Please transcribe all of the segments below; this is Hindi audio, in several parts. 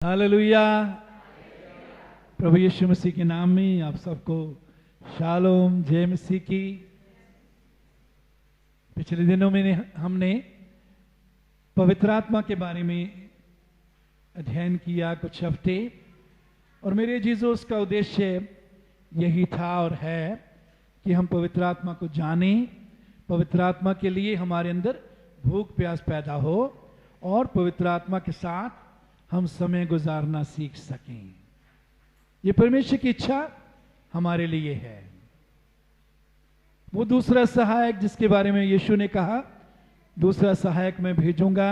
हालेलुया। प्रभु यीशु मसीह के नाम में आप सबको शालोम, जय मसीह की। पिछले दिनों में हमने पवित्र आत्मा के बारे में अध्ययन किया कुछ हफ्ते, और मेरे जीजो उसका उद्देश्य यही था और है कि हम पवित्र आत्मा को जानें, पवित्र आत्मा के लिए हमारे अंदर भूख प्यास पैदा हो और पवित्र आत्मा के साथ हम समय गुजारना सीख सकें। ये परमेश्वर की इच्छा हमारे लिए है। वो दूसरा सहायक जिसके बारे में यीशु ने कहा, दूसरा सहायक मैं भेजूंगा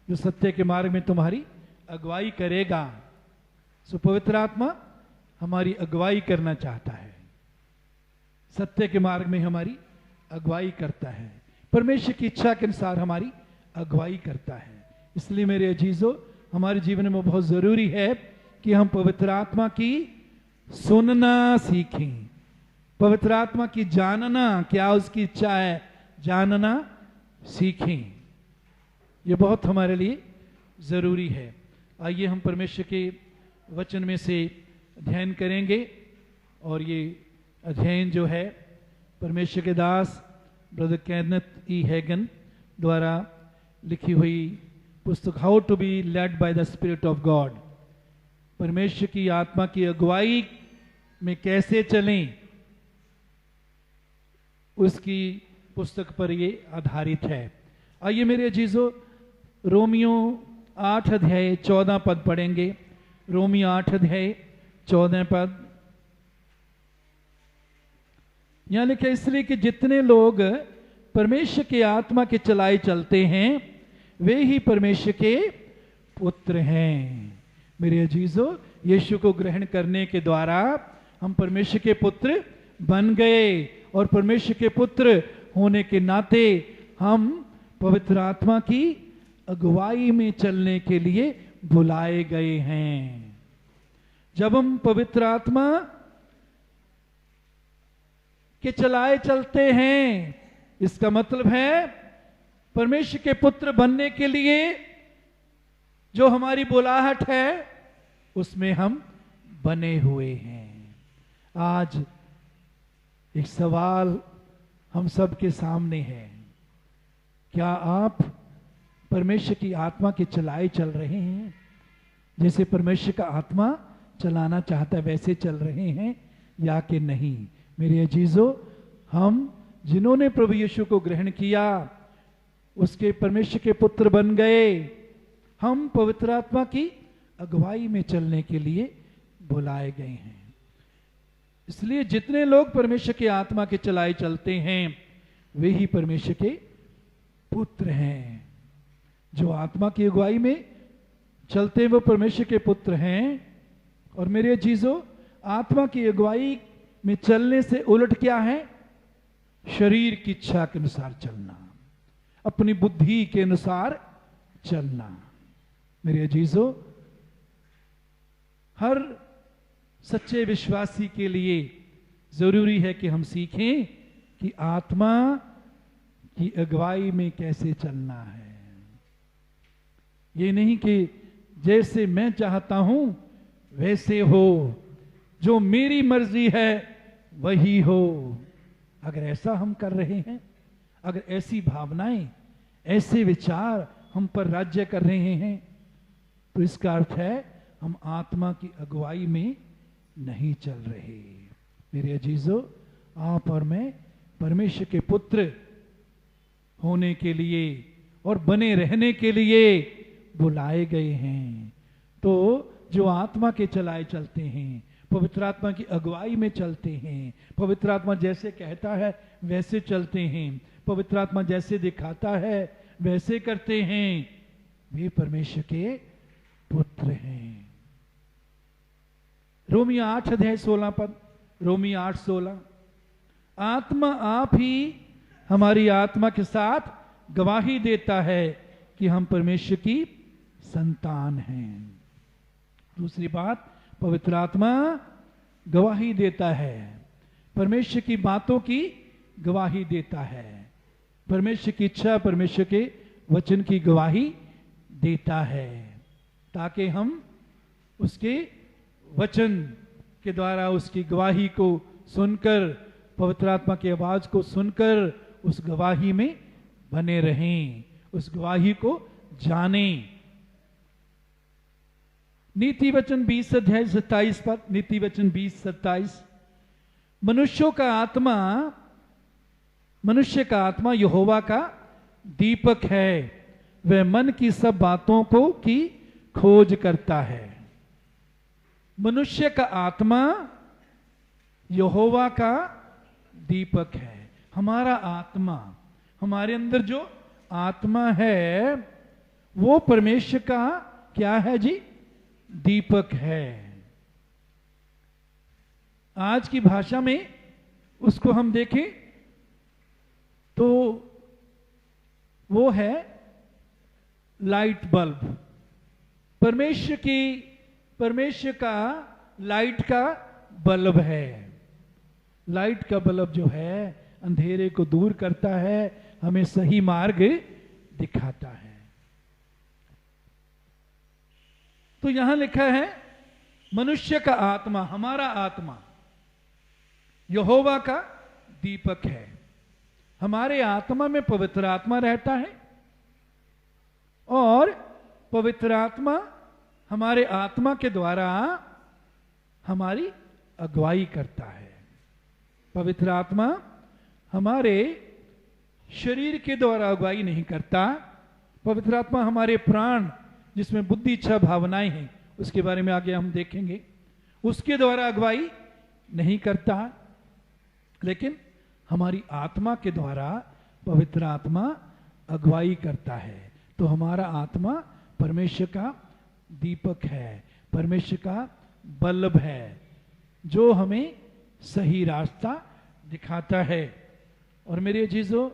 जो सत्य के मार्ग में तुम्हारी अगुवाई करेगा। सो पवित्र आत्मा हमारी अगुवाई करना चाहता है, सत्य के मार्ग में हमारी अगुवाई करता है, परमेश्वर की इच्छा के अनुसार हमारी अगुवाई करता है। इसलिए मेरे अजीजों, हमारे जीवन में बहुत जरूरी है कि हम पवित्र आत्मा की सुनना सीखें, पवित्र आत्मा की जानना, क्या उसकी इच्छा है, जानना सीखें। ये बहुत हमारे लिए जरूरी है। आइए हम परमेश्वर के वचन में से अध्ययन करेंगे, और ये अध्ययन जो है परमेश्वर के दास ब्रदर केनेथ ई हैगन द्वारा लिखी हुई पुस्तक how to be led by the spirit of God, परमेश्वर की आत्मा की अगुवाई में कैसे चलें, उसकी पुस्तक पर ये आधारित है। आइए मेरे अजीजों, रोमियो 8 अध्याय 14 पद पढ़ेंगे। रोमियो 8 अध्याय 14 पद यहां लिखा, इसलिए कि जितने लोग परमेश्वर के आत्मा के चलाए चलते हैं वे ही परमेश्वर के पुत्र हैं। मेरे अजीजों, यीशु को ग्रहण करने के द्वारा हम परमेश्वर के पुत्र बन गए, और परमेश्वर के पुत्र होने के नाते हम पवित्र आत्मा की अगुवाई में चलने के लिए बुलाए गए हैं। जब हम पवित्र आत्मा के चलाए चलते हैं, इसका मतलब है परमेश्वर के पुत्र बनने के लिए जो हमारी बुलाहट है उसमें हम बने हुए हैं। आज एक सवाल हम सब के सामने है, क्या आप परमेश्वर की आत्मा के चलाए चल रहे हैं? जैसे परमेश्वर का आत्मा चलाना चाहता है वैसे चल रहे हैं या कि नहीं? मेरे अजीजों, हम जिन्होंने प्रभु यीशु को ग्रहण किया उसके परमेश्वर के पुत्र बन गए, हम पवित्र आत्मा की अगुवाई में चलने के लिए बुलाए गए हैं। इसलिए जितने लोग परमेश्वर के आत्मा के चलाए चलते हैं वे ही परमेश्वर के पुत्र हैं। जो आत्मा की अगुवाई में चलते हैं वो परमेश्वर के पुत्र हैं। और मेरे अजीजों, आत्मा की अगुवाई में चलने से उलट क्या है? शरीर की इच्छा के अनुसार चलना, अपनी बुद्धि के अनुसार चलना। मेरे अजीजों, हर सच्चे विश्वासी के लिए जरूरी है कि हम सीखें कि आत्मा की अगुवाई में कैसे चलना है। ये नहीं कि जैसे मैं चाहता हूं वैसे हो, जो मेरी मर्जी है वही हो। अगर ऐसा हम कर रहे हैं, अगर ऐसी भावनाएं, ऐसे विचार हम पर राज्य कर रहे हैं, तो इसका अर्थ है हम आत्मा की अगुवाई में नहीं चल रहे। मेरे अजीजों, आप और मैं परमेश्वर के पुत्र होने के लिए और बने रहने के लिए बुलाए गए हैं। तो जो आत्मा के चलाए चलते हैं, पवित्र आत्मा की अगुवाई में चलते हैं, पवित्र आत्मा जैसे कहता है वैसे चलते हैं, पवित्र आत्मा जैसे दिखाता है वैसे करते हैं, वे परमेश्वर के पुत्र हैं। रोमियो 8 अध्याय 16 पद, रोमियो 8:16, आत्मा आप ही हमारी आत्मा के साथ गवाही देता है कि हम परमेश्वर की संतान हैं। दूसरी बात, पवित्र आत्मा गवाही देता है, परमेश्वर की बातों की गवाही देता है, परमेश्वर की इच्छा, परमेश्वर के वचन की गवाही देता है, ताकि हम उसके वचन के द्वारा, उसकी गवाही को सुनकर, पवित्र आत्मा की आवाज को सुनकर उस गवाही में बने रहें, उस गवाही को जानें। नीति वचन 20 अध्याय 27 पर, नीति वचन 20:27, मनुष्य का आत्मा यहोवा का दीपक है, वह मन की सब बातों को की खोज करता है। मनुष्य का आत्मा यहोवा का दीपक है। हमारा आत्मा, हमारे अंदर जो आत्मा है वो परमेश्वर का क्या है जी? दीपक है। आज की भाषा में उसको हम देखें तो वो है लाइट बल्ब। परमेश्वर का लाइट का बल्ब है। लाइट का बल्ब जो है अंधेरे को दूर करता है, हमें सही मार्ग दिखाता है। तो यहां लिखा है मनुष्य का आत्मा, हमारा आत्मा यहोवा का दीपक है। हमारे आत्मा में पवित्र आत्मा रहता है और पवित्र आत्मा हमारे आत्मा के द्वारा हमारी अगुवाई करता है। पवित्र आत्मा हमारे शरीर के द्वारा अगुवाई नहीं करता। पवित्र आत्मा हमारे प्राण, जिसमें बुद्धि, इच्छा, भावनाएं हैं, उसके बारे में आगे हम देखेंगे, उसके द्वारा अगुवाई नहीं करता, लेकिन हमारी आत्मा के द्वारा पवित्र आत्मा अगुवाई करता है। तो हमारा आत्मा परमेश्वर का दीपक है, परमेश्वर का बल्ब है, जो हमें सही रास्ता दिखाता है। और मेरे अजीजों,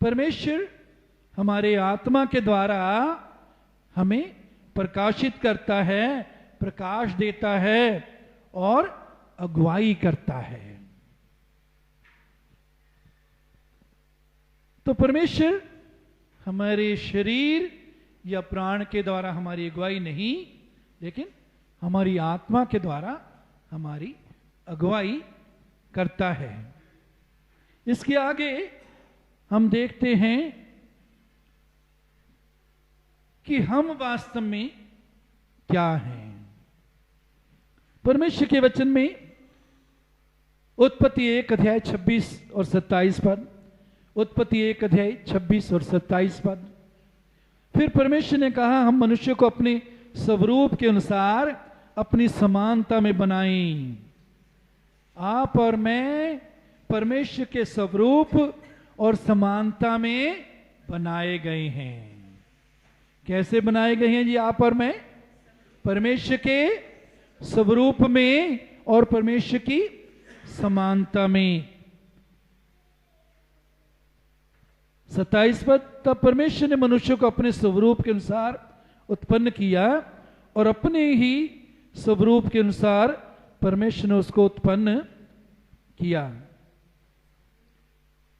परमेश्वर हमारे आत्मा के द्वारा हमें प्रकाशित करता है, प्रकाश देता है और अगुवाई करता है। तो परमेश्वर हमारे शरीर या प्राण के द्वारा हमारी अगुवाई नहीं, लेकिन हमारी आत्मा के द्वारा हमारी अगुवाई करता है। इसके आगे हम देखते हैं कि हम वास्तव में क्या हैं। परमेश्वर के वचन में उत्पत्ति 1 अध्याय 26 और 27 पद, उत्पत्ति 1 अध्याय 26 और 27 पद, फिर परमेश्वर ने कहा हम मनुष्य को अपने स्वरूप के अनुसार अपनी समानता में बनाएं। आप और मैं परमेश्वर के स्वरूप और समानता में बनाए गए हैं। कैसे बनाए गए हैं जी आप और मैं? परमेश्वर के स्वरूप में और परमेश्वर की समानता में। 27 पद, तब परमेश्वर ने मनुष्य को अपने स्वरूप के अनुसार उत्पन्न किया और अपने ही स्वरूप के अनुसार परमेश्वर ने उसको उत्पन्न किया।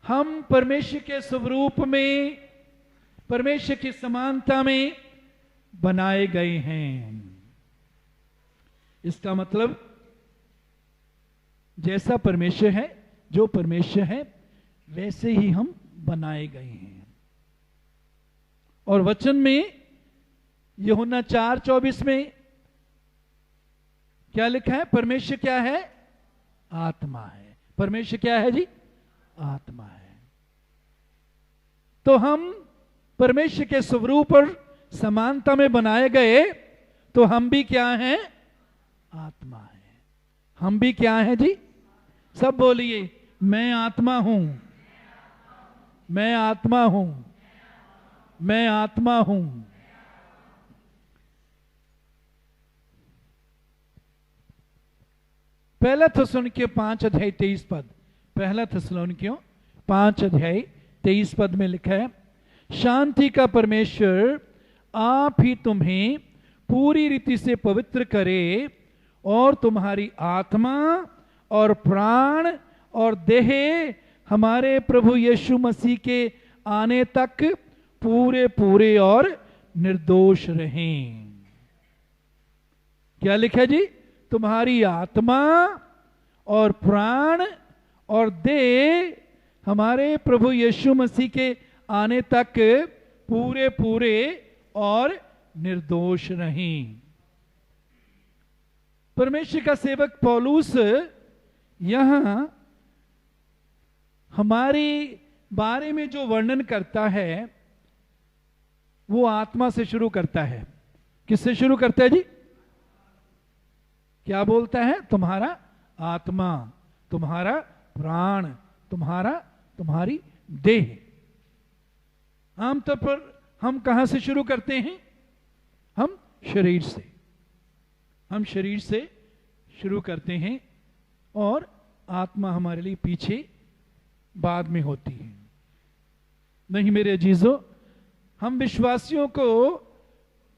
हम परमेश्वर के स्वरूप में, परमेश्वर की समानता में बनाए गए हैं। इसका मतलब जैसा परमेश्वर है, जो परमेश्वर है, वैसे ही हम बनाए गए हैं। और वचन में यूहन्ना 4:24 में क्या लिखा है? परमेश्वर क्या है? आत्मा है। परमेश्वर क्या है जी? आत्मा है। तो हम परमेश्वर के स्वरूप और समानता में बनाए गए, तो हम भी क्या हैं? आत्मा है। हम भी क्या हैं जी? सब बोलिए, मैं आत्मा हूं, मैं आत्मा हूं, मैं आत्मा हूं। पहला थिस्सलुनीकियों 5 अध्याय 23 पद, पहला थिस्सलुनीकियों 5 अध्याय 23 पद में लिखा है, शांति का परमेश्वर आप ही तुम्हें पूरी रीति से पवित्र करे और तुम्हारी आत्मा और प्राण और देह हमारे प्रभु यीशु मसीह के आने तक पूरे पूरे और निर्दोष रहें। क्या लिखा जी? तुम्हारी आत्मा और प्राण और देह हमारे प्रभु यीशु मसीह के आने तक पूरे पूरे और निर्दोष रहें। परमेश्वर का सेवक पौलुस यहां हमारे बारे में जो वर्णन करता है वो आत्मा से शुरू करता है। किससे शुरू करता है जी? क्या बोलता है? तुम्हारा आत्मा, तुम्हारा प्राण, तुम्हारी देह। आमतौर पर हम कहां से शुरू करते हैं? हम शरीर से। हम शरीर से शुरू करते हैं और आत्मा हमारे लिए पीछे बाद में होती है। नहीं मेरे अजीजों, हम विश्वासियों को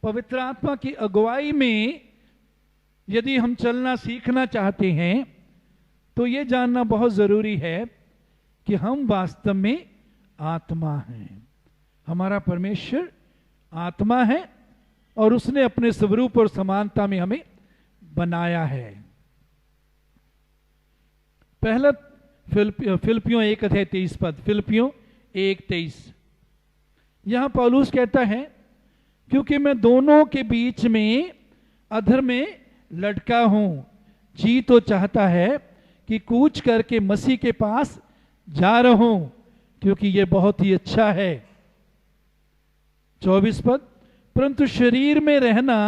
पवित्र आत्मा की अगुवाई में यदि हम चलना सीखना चाहते हैं तो यह जानना बहुत जरूरी है कि हम वास्तव में आत्मा हैं। हमारा परमेश्वर आत्मा है और उसने अपने स्वरूप और समानता में हमें बनाया है। पहला फिलिपियों 1:23 फिलिपियों 1:23 यहां पौलुस कहता है, क्योंकि मैं दोनों के बीच में अधर में लटका हूं, जी तो चाहता है कि कूच करके मसीह के पास जा रहूं, क्योंकि यह बहुत ही अच्छा है। 24 परंतु शरीर में रहना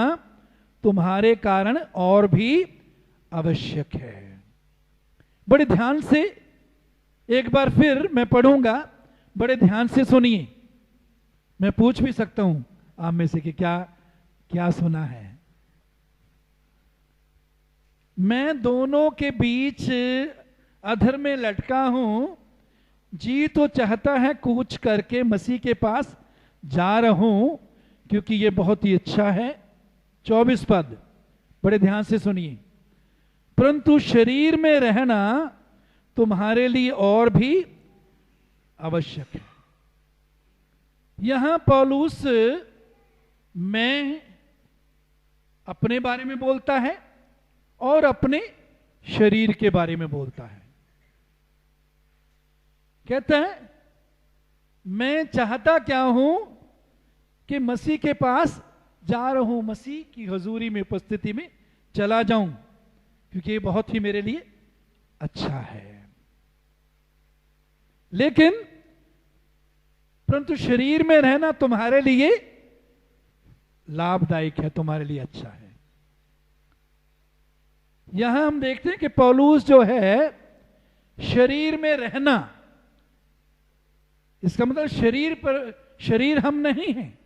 तुम्हारे कारण और भी आवश्यक है। बड़े ध्यान से एक बार फिर मैं पढ़ूंगा, बड़े ध्यान से सुनिए। मैं पूछ भी सकता हूं आप में से कि क्या क्या सुना है। मैं दोनों के बीच अधर में लटका हूं, जी तो चाहता है कूच करके मसीह के पास जा रहूं, क्योंकि यह बहुत ही अच्छा है। 24 बड़े ध्यान से सुनिए। परंतु शरीर में रहना तुम्हारे लिए और भी आवश्यक है। यहां पौलुस मैं अपने बारे में बोलता है और अपने शरीर के बारे में बोलता है। कहता है मैं चाहता क्या हूं कि मसीह के पास जा रहा हूं, मसीह की हुजूरी में उपस्थिति में चला जाऊं, क्योंकि ये बहुत ही मेरे लिए अच्छा है। लेकिन परंतु शरीर में रहना तुम्हारे लिए लाभदायक है, तुम्हारे लिए अच्छा है। यहां हम देखते हैं कि पौलुस जो है शरीर में रहना, इसका मतलब शरीर हम नहीं हैं,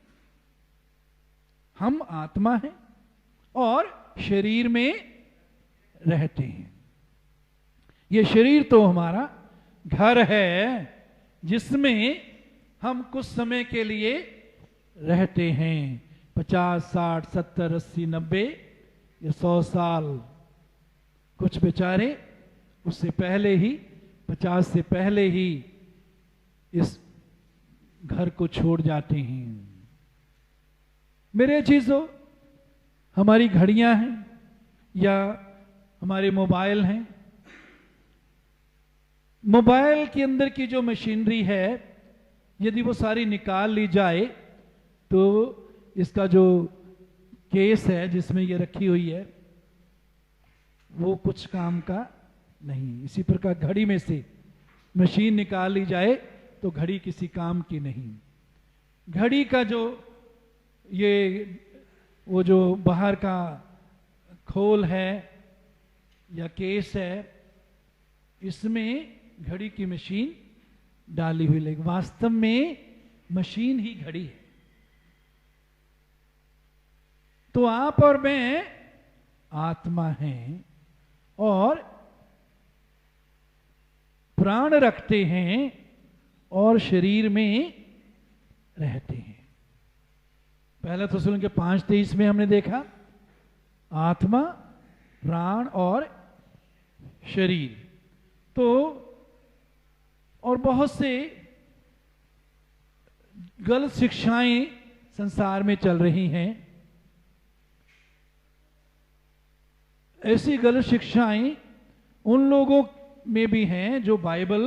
हम आत्मा हैं और शरीर में रहते हैं। यह शरीर तो हमारा घर है जिसमें हम कुछ समय के लिए रहते हैं। 50, 60, 70, 80, 90 या 100 साल। कुछ बेचारे उससे पहले ही 50 से पहले ही इस घर को छोड़ जाते हैं। मेरे चीजों, हमारी घड़ियां हैं या हमारे मोबाइल हैं, मोबाइल के अंदर की जो मशीनरी है यदि वो सारी निकाल ली जाए तो इसका जो केस है जिसमें ये रखी हुई है वो कुछ काम का नहीं। इसी प्रकार घड़ी में से मशीन निकाल ली जाए तो घड़ी किसी काम की नहीं। घड़ी का जो वो जो बाहर का खोल है या केस है, इसमें घड़ी की मशीन डाली हुई, लेकिन वास्तव में मशीन ही घड़ी है। तो आप और मैं आत्मा हैं और प्राण रखते हैं और शरीर में रहते हैं। पहला थिस्सलुनीके 5:23 में हमने देखा आत्मा, प्राण और शरीर। तो और बहुत से गलत शिक्षाएं संसार में चल रही हैं, ऐसी गलत शिक्षाएं उन लोगों में भी हैं जो बाइबल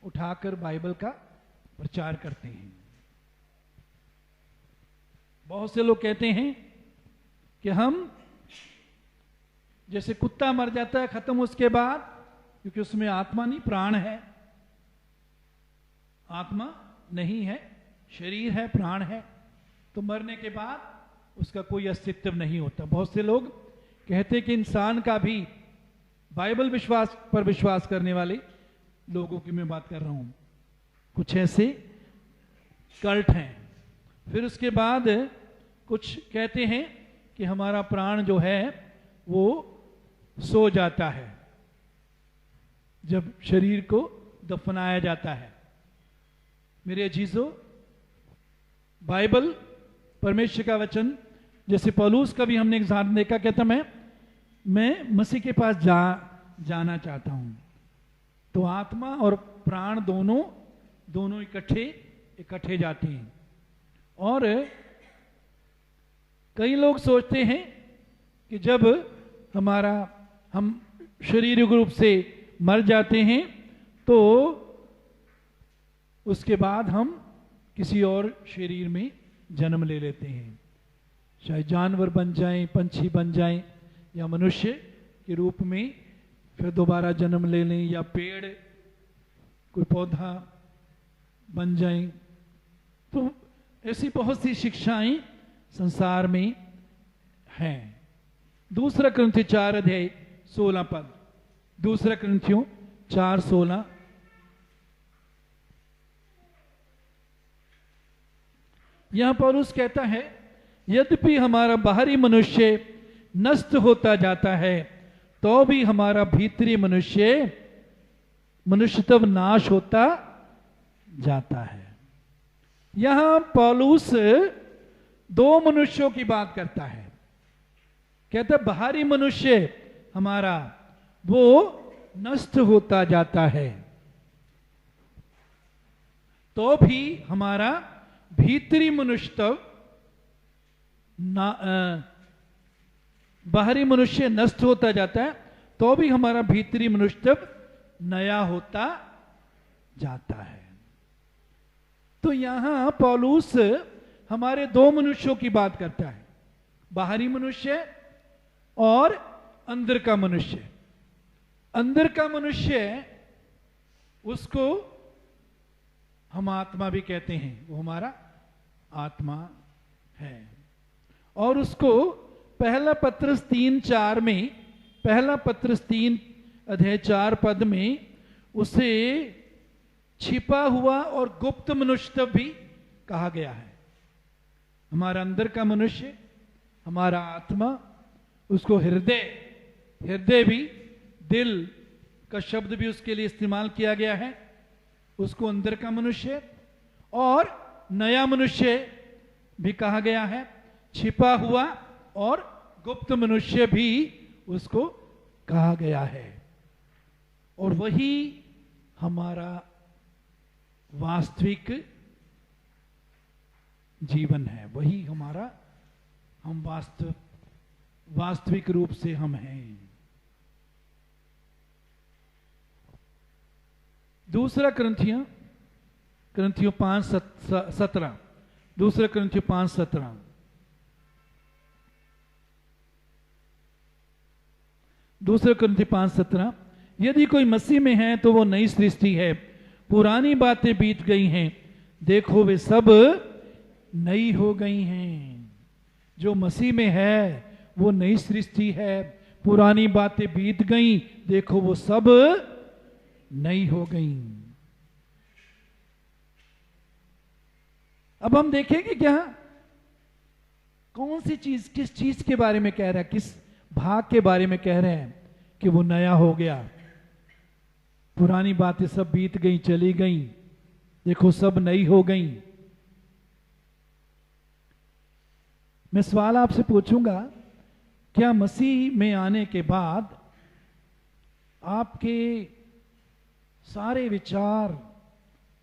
उठाकर बाइबल का प्रचार करते हैं। बहुत से लोग कहते हैं कि हम जैसे कुत्ता मर जाता है खत्म उसके बाद, क्योंकि उसमें आत्मा नहीं प्राण है, आत्मा नहीं है, शरीर है, प्राण है, तो मरने के बाद उसका कोई अस्तित्व नहीं होता। बहुत से लोग कहते हैं कि इंसान का भी, बाइबल विश्वास पर विश्वास करने वाले लोगों की मैं बात कर रहा हूं, कुछ ऐसे कल्ट हैं। फिर उसके बाद कुछ कहते हैं कि हमारा प्राण जो है वो सो जाता है जब शरीर को दफनाया जाता है। मेरे अजीजों, बाइबल परमेश्वर का वचन, जैसे पौलुस का भी हमने एग्जाम्पल देखा, कहता मैं मसीह के पास जाना चाहता हूं। तो आत्मा और प्राण दोनों इकट्ठे जाते हैं। और कई लोग सोचते हैं कि जब हम शारीरिक रूप से मर जाते हैं तो उसके बाद हम किसी और शरीर में जन्म ले लेते हैं, चाहे जानवर बन जाएं, पंछी बन जाएं, या मनुष्य के रूप में फिर दोबारा जन्म ले लें, या पेड़ कोई पौधा बन जाएं। तो ऐसी बहुत सी शिक्षाएं संसार में हैं। दूसरा कुरिन्थियों 4 अध्याय 16 पद, दूसरा कुरिन्थियों 4:16, यहां पौलुस कहता है, यद्यपि हमारा बाहरी मनुष्य नष्ट होता जाता है तो भी हमारा भीतरी मनुष्यत्व नाश होता जाता है। यहां पौलुस दो मनुष्यों की बात करता है। कहता है बाहरी मनुष्य हमारा वो नष्ट होता जाता है, तो भी हमारा भीतरी मनुष्यत्व, बाहरी मनुष्य नष्ट होता जाता है तो भी हमारा भीतरी मनुष्यत्व नया होता जाता है। तो यहां पौलुस हमारे दो मनुष्यों की बात करता है, बाहरी मनुष्य और अंदर का मनुष्य। अंदर का मनुष्य उसको हम आत्मा भी कहते हैं, वो हमारा आत्मा है। और उसको पहला पत्रस 3:4 में, पहला पत्रस 3 अध्याय 4 पद में उसे छिपा हुआ और गुप्त मनुष्यत्व भी कहा गया है। हमारा अंदर का मनुष्य, हमारा आत्मा, उसको हृदय भी, दिल का शब्द भी उसके लिए इस्तेमाल किया गया है, उसको अंदर का मनुष्य और नया मनुष्य भी कहा गया है। छिपा हुआ और गुप्त मनुष्य भी उसको कहा गया है। और वही हमारा वास्तविक जीवन है, वही हमारा, हम वास्तविक रूप से हम हैं। दूसरा कुरिन्थियों 5:17, दूसरा कुरिन्थियों 5:17, दूसरा कुरिन्थियों 5:17, यदि कोई मसीह में है तो वो नई सृष्टि है, पुरानी बातें बीत गई हैं, देखो वे सब नई हो गई हैं। जो मसीह में है वो नई सृष्टि है, पुरानी बातें बीत गई, देखो वो सब नई हो गई। अब हम देखेंगे क्या, कौन सी चीज, किस चीज के बारे में कह रहा है, किस भाग के बारे में कह रहे हैं कि वो नया हो गया। पुरानी बातें सब बीत गई, चली गई, देखो सब नई हो गई। मैं सवाल आपसे पूछूंगा, क्या मसीह में आने के बाद आपके सारे विचार,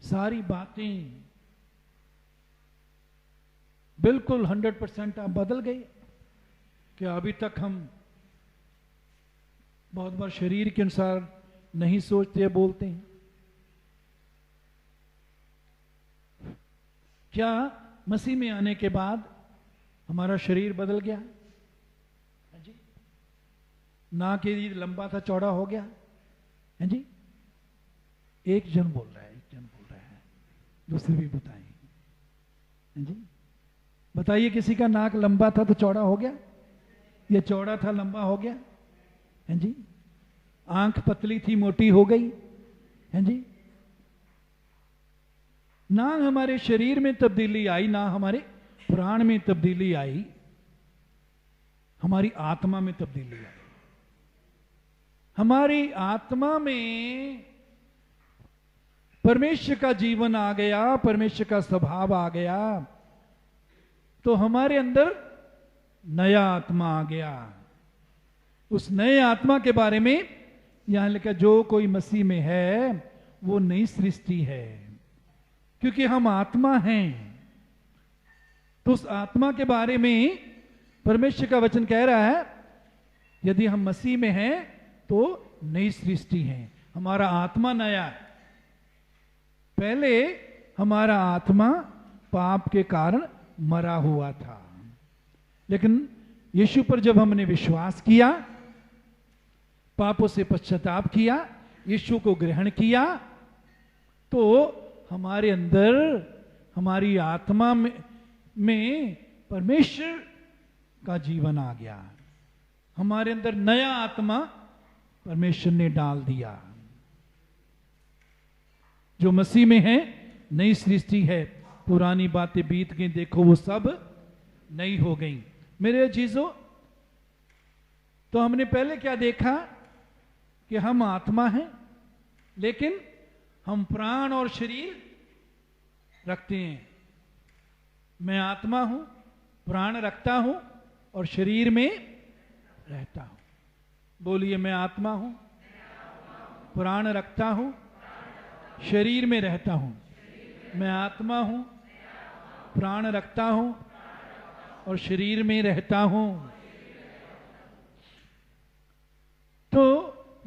सारी बातें बिल्कुल 100% आप बदल गए। क्या अभी तक हम बहुत बार शरीर के अनुसार नहीं सोचते बोलते हैं? क्या मसीह में आने के बाद हमारा शरीर बदल गया? है जी? ना कि लंबा था चौड़ा हो गया? है जी? एक जन बोल रहा है, एक जन बोल रहा है, दूसरे भी बताएं। है जी? बताइए, किसी का नाक लंबा था तो चौड़ा हो गया, या चौड़ा था लंबा हो गया? है जी? आंख पतली थी मोटी हो गई? है जी? ना हमारे शरीर में तब्दीली आई, ना हमारे प्राण में तब्दीली आई, हमारी आत्मा में तब्दीली आई। हमारी आत्मा में परमेश्वर का जीवन आ गया, परमेश्वर का स्वभाव आ गया, तो हमारे अंदर नया आत्मा आ गया। उस नए आत्मा के बारे में यहां लिखा, जो कोई मसीह में है वो नई सृष्टि है। क्योंकि हम आत्मा हैं, तो उस आत्मा के बारे में परमेश्वर का वचन कह रहा है, यदि हम मसीह में हैं तो नई सृष्टि है। हमारा आत्मा नया है। पहले हमारा आत्मा पाप के कारण मरा हुआ था, लेकिन यीशु पर जब हमने विश्वास किया, पापों से पश्चाताप किया, यीशु को ग्रहण किया, तो हमारे अंदर, हमारी आत्मा में परमेश्वर का जीवन आ गया। हमारे अंदर नया आत्मा परमेश्वर ने डाल दिया। जो मसीह में है नई सृष्टि है, पुरानी बातें बीत गई, देखो वो सब नई हो गई। मेरे अजीजों, तो हमने पहले क्या देखा कि हम आत्मा हैं, लेकिन हम प्राण और शरीर रखते हैं। मैं आत्मा हूं, प्राण रखता हूं और शरीर में रहता हूं। बोलिए, मैं आत्मा हूं, प्राण रखता हूं, शरीर में रहता हूं। मैं आत्मा हूं, प्राण रखता हूं और शरीर में रहता हूं। तो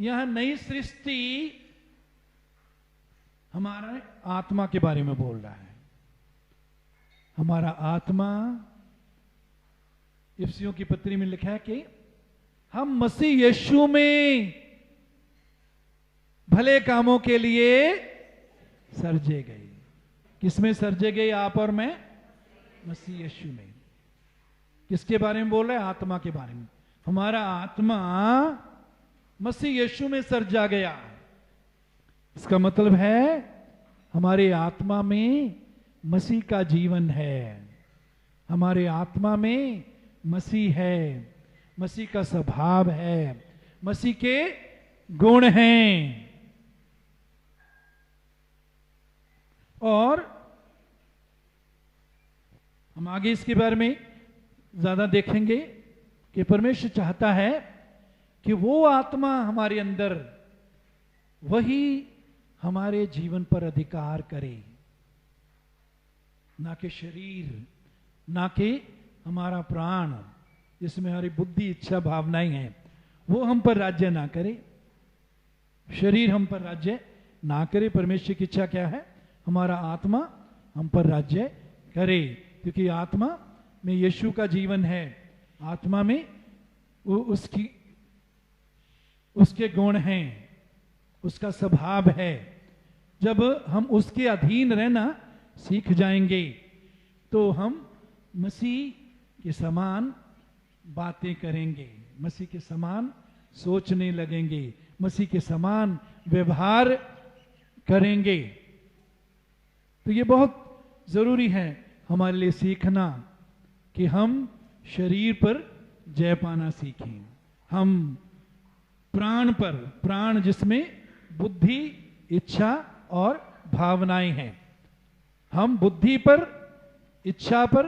यह नई सृष्टि हमारा आत्मा के बारे में बोल रहा है। हमारा आत्मा, इफिसियों की पत्री में लिखा है कि हम मसीह यीशु में भले कामों के लिए सर्जे गए। किसमें सर्जे गए? आप और मैं, मसीह यीशु में। किसके बारे में बोल रहे हैं? आत्मा के बारे में। हमारा आत्मा मसीह यीशु में सर्जा गया। इसका मतलब है हमारे आत्मा में मसीह का जीवन है, हमारे आत्मा में मसीह है, मसीह का स्वभाव है, मसीह के गुण हैं। और हम आगे इसके बारे में ज्यादा देखेंगे कि परमेश्वर चाहता है कि वो आत्मा हमारे अंदर, वही हमारे जीवन पर अधिकार करे, ना कि शरीर, ना कि हमारा प्राण, जिसमें हमारी बुद्धि, इच्छा, भावनाएं हैं, वो हम पर राज्य ना करे। शरीर हम पर राज्य ना करे। परमेश्वर की इच्छा क्या है? हमारा आत्मा हम पर राज्य करे, क्योंकि आत्मा में यीशु का जीवन है। आत्मा में वो उसके गुण हैं, उसका स्वभाव है। जब हम उसके अधीन रहना सीख जाएंगे तो हम मसीह के समान बातें करेंगे, मसीह के समान सोचने लगेंगे, मसीह के समान व्यवहार करेंगे। तो ये बहुत जरूरी है हमारे लिए सीखना कि हम शरीर पर जय पाना सीखें। हम प्राण पर, प्राण जिसमें बुद्धि, इच्छा और भावनाएं हैं, हम बुद्धि पर, इच्छा पर,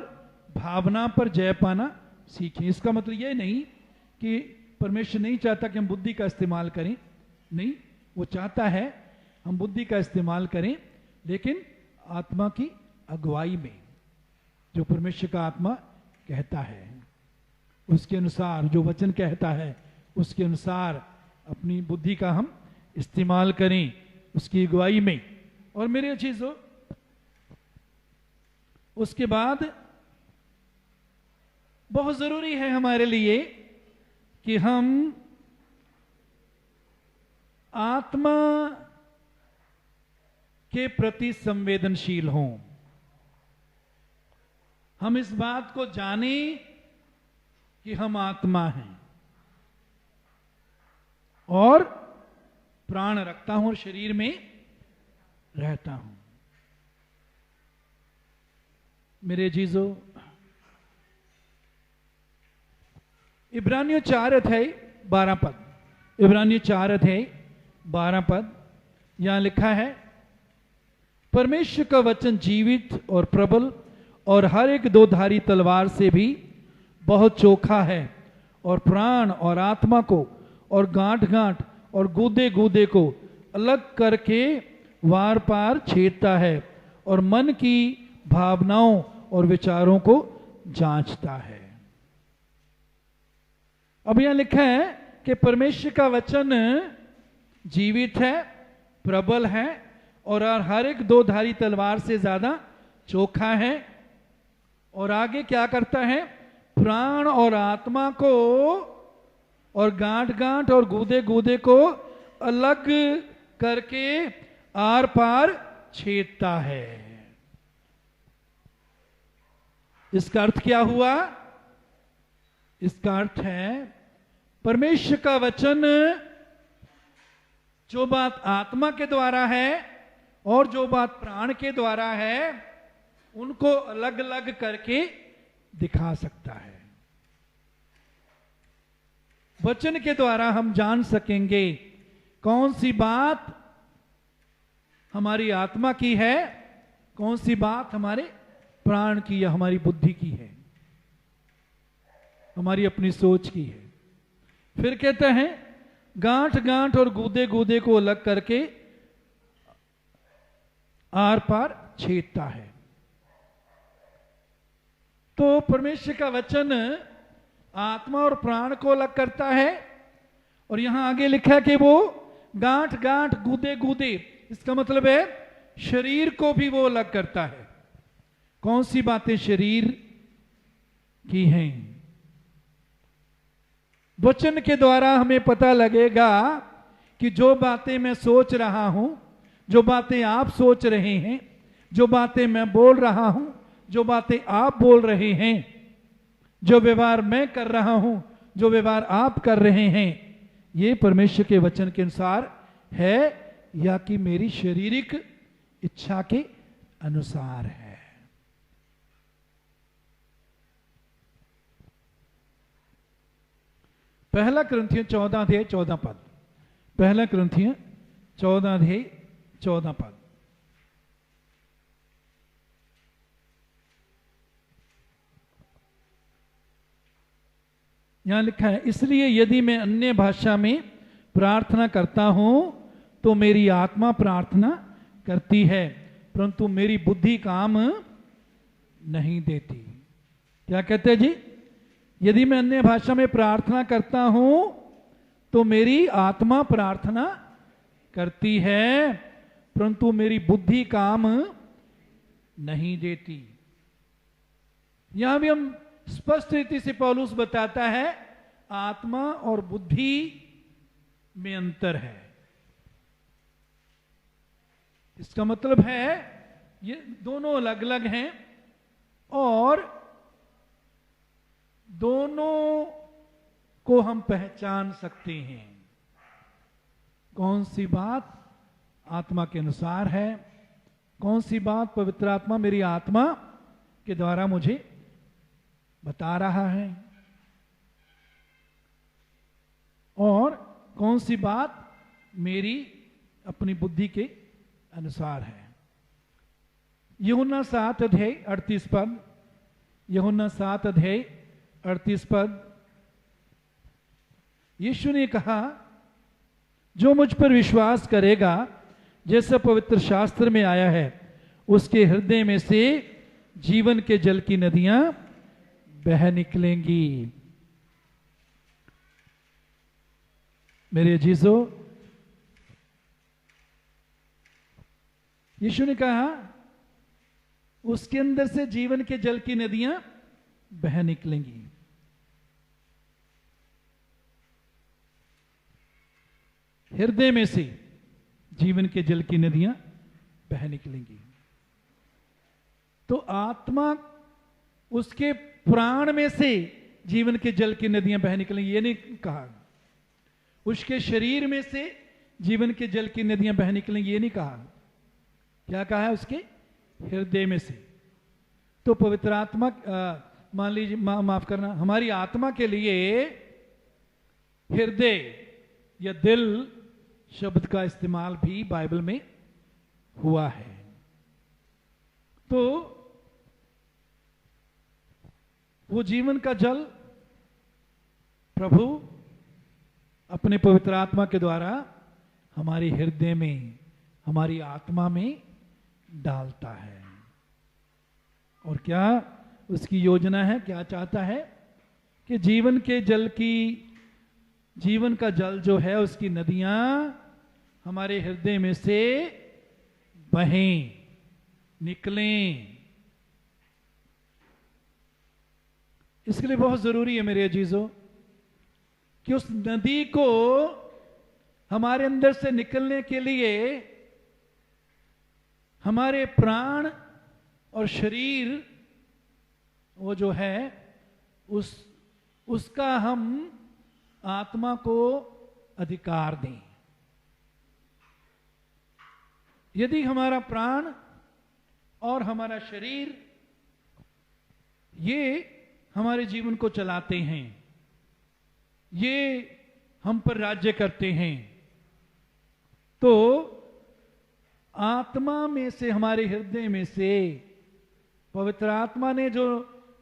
भावना पर जय पाना सीखें। इसका मतलब यह नहीं कि परमेश्वर नहीं चाहता कि हम बुद्धि का इस्तेमाल करें, नहीं, वो चाहता है हम बुद्धि का इस्तेमाल करें, लेकिन आत्मा की अगुवाई में, जो परमेश्वर का आत्मा कहता है, उसके अनुसार जो वचन कहता है उसके अनुसार अपनी बुद्धि का हम इस्तेमाल करें उसकी अगुवाई में। और मेरे चीजों, उसके बाद बहुत जरूरी है हमारे लिए कि हम आत्मा के प्रति संवेदनशील हों। हम इस बात को जानें कि हम आत्मा हैं और प्राण रखता हूं और शरीर में रहता हूं। मेरे जीजो, इब्रानियों 4:12 इब्रानियों 4:12 यहां लिखा है, परमेश्वर का वचन जीवित और प्रबल और हर एक दोधारी तलवार से भी बहुत चोखा है और प्राण और आत्मा को और गांठ गांठ और गूदे गूदे को अलग करके वार पार छेदता है और मन की भावनाओं और विचारों को जांचता है। अब यहां लिखा है कि परमेश्वर का वचन जीवित है, प्रबल है और हर एक दोधारी तलवार से ज्यादा चोखा है। और आगे क्या करता है, प्राण और आत्मा को और गांठ गांठ और गूदे गूदे को अलग करके आर पार छेदता है। इसका अर्थ क्या हुआ? इसका अर्थ है परमेश्वर का वचन जो बात आत्मा के द्वारा है और जो बात प्राण के द्वारा है उनको अलग अलग करके दिखा सकता है। वचन के द्वारा हम जान सकेंगे कौन सी बात हमारी आत्मा की है, कौन सी बात हमारे प्राण की या हमारी बुद्धि की है, हमारी अपनी सोच की है। फिर कहते हैं गांठ गांठ और गूदे गूदे को अलग करके आर पार छेदता है। तो परमेश्वर का वचन आत्मा और प्राण को अलग करता है। और यहां आगे लिखा है कि वो गांठ गांठ गूदे गूदे, इसका मतलब है शरीर को भी वो अलग करता है। कौन सी बातें शरीर की हैं? वचन के द्वारा हमें पता लगेगा कि जो बातें मैं सोच रहा हूं, जो बातें आप सोच रहे हैं, जो बातें मैं बोल रहा हूं, जो बातें आप बोल रहे हैं, जो व्यवहार मैं कर रहा हूं, जो व्यवहार आप कर रहे हैं, ये परमेश्वर के वचन के अनुसार है या कि मेरी शारीरिक इच्छा के अनुसार है। पहला कुरिन्थियों 14:14 पहला कुरिन्थियों 14:14 यहां लिखा है, इसलिए यदि मैं अन्य भाषा में प्रार्थना करता हूं तो मेरी आत्मा प्रार्थना करती है परंतु मेरी बुद्धि काम नहीं देती। क्या कहते हैं जी? यदि मैं अन्य भाषा में प्रार्थना करता हूं तो मेरी आत्मा प्रार्थना करती है परंतु मेरी बुद्धि काम नहीं देती। यहां भी हम स्पष्ट रीति से पौलुस बताता है आत्मा और बुद्धि में अंतर है। इसका मतलब है ये दोनों अलग अलग हैं और दोनों को हम पहचान सकते हैं। कौन सी बात आत्मा के अनुसार है, कौन सी बात पवित्र आत्मा मेरी आत्मा के द्वारा मुझे बता रहा है और कौन सी बात मेरी अपनी बुद्धि के अनुसार है। यूहन्ना 7:38 यूहन्ना 7:38 यीशु ने कहा, जो मुझ पर विश्वास करेगा जैसा पवित्र शास्त्र में आया है उसके हृदय में से जीवन के जल की नदियां बह निकलेंगी। मेरे अजीजों, यीशु ने कहा उसके अंदर से जीवन के जल की नदियां बह निकलेंगी। हृदय में से जीवन के जल की नदियां बह निकलेंगी। तो आत्मा, उसके प्राण में से जीवन के जल की नदियां बह निकलेंगी, ये नहीं कहा। उसके शरीर में से जीवन के जल की नदियां बह निकलेंगी, ये नहीं कहा। क्या कहा है? उसके हृदय में से। तो पवित्र आत्मा, मान लीजिए, माफ करना, हमारी आत्मा के लिए हृदय या दिल शब्द का इस्तेमाल भी बाइबल में हुआ है। तो वो जीवन का जल प्रभु अपने पवित्र आत्मा के द्वारा हमारे हृदय में, हमारी आत्मा में डालता है। और क्या उसकी योजना है? क्या चाहता है? कि जीवन के जल की, जीवन का जल जो है उसकी नदियां हमारे हृदय में से बहें, निकलें। इसके लिए बहुत जरूरी है मेरे अजीजों कि उस नदी को हमारे अंदर से निकलने के लिए हमारे प्राण और शरीर, वो जो है उसका हम आत्मा को अधिकार दें। यदि हमारा प्राण और हमारा शरीर ये हमारे जीवन को चलाते हैं, ये हम पर राज्य करते हैं, तो आत्मा में से, हमारे हृदय में से पवित्र आत्मा ने जो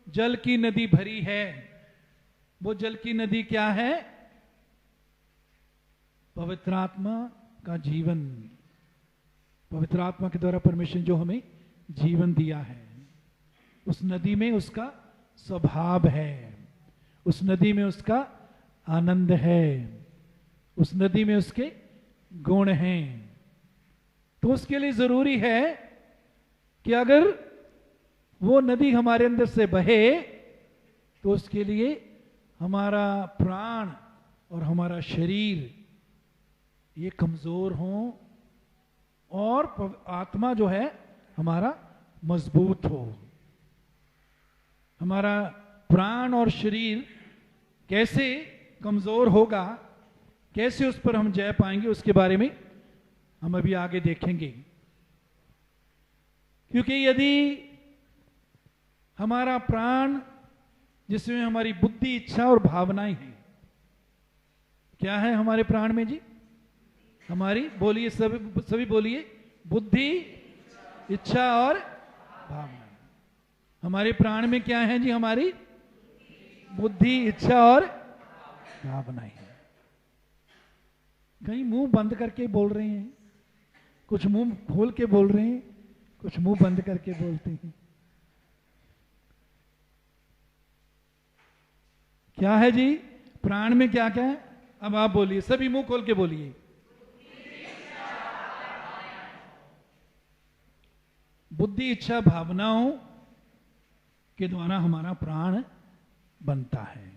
जल की नदी भरी है, वो जल की नदी क्या है? पवित्र आत्मा का जीवन। पवित्र आत्मा के द्वारा परमेश्वर ने जो हमें जीवन दिया है, उस नदी में उसका स्वभाव है, उस नदी में उसका आनंद है, उस नदी में उसके गुण हैं। तो उसके लिए जरूरी है कि अगर वो नदी हमारे अंदर से बहे तो उसके लिए हमारा प्राण और हमारा शरीर ये कमजोर हो और आत्मा जो है हमारा मजबूत हो। हमारा प्राण और शरीर कैसे कमजोर होगा, कैसे उस पर हम जय पाएंगे, उसके बारे में हम अभी आगे देखेंगे। क्योंकि यदि हमारा प्राण, जिसमें हमारी बुद्धि, इच्छा और भावनाएं हैं, क्या है हमारे प्राण में जी? हमारी, बोलिए सभी बोलिए, बुद्धि, इच्छा और भावना। हमारे प्राण में क्या है जी? हमारी बुद्धि, इच्छा और भावनाएं। कहीं मुंह बंद करके बोल रहे हैं, कुछ मुंह खोल के बोल रहे हैं, कुछ मुंह बंद करके बोलते हैं। क्या है जी? प्राण में क्या क्या है? अब आप बोलिए, सभी मुंह खोल के बोलिए। बुद्धि, इच्छा, भावनाओं के द्वारा हमारा प्राण बनता है।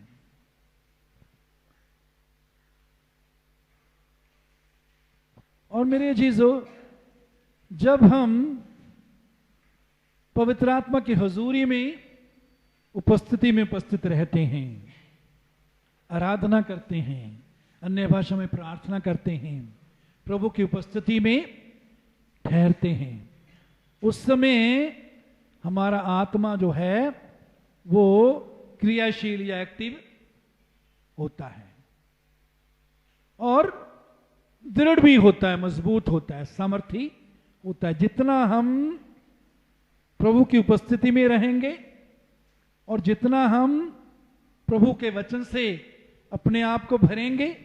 और मेरे अजीजों, जब हम पवित्र आत्मा की हुजूरी में, उपस्थिति में उपस्थित रहते हैं, आराधना करते हैं, अन्य भाषा में प्रार्थना करते हैं, प्रभु की उपस्थिति में ठहरते हैं, उस समय हमारा आत्मा जो है वो क्रियाशील या एक्टिव होता है और दृढ़ भी होता है, मजबूत होता है, सामर्थी होता है। जितना हम प्रभु की उपस्थिति में रहेंगे और जितना हम प्रभु के वचन से अपने आप को भरेंगे,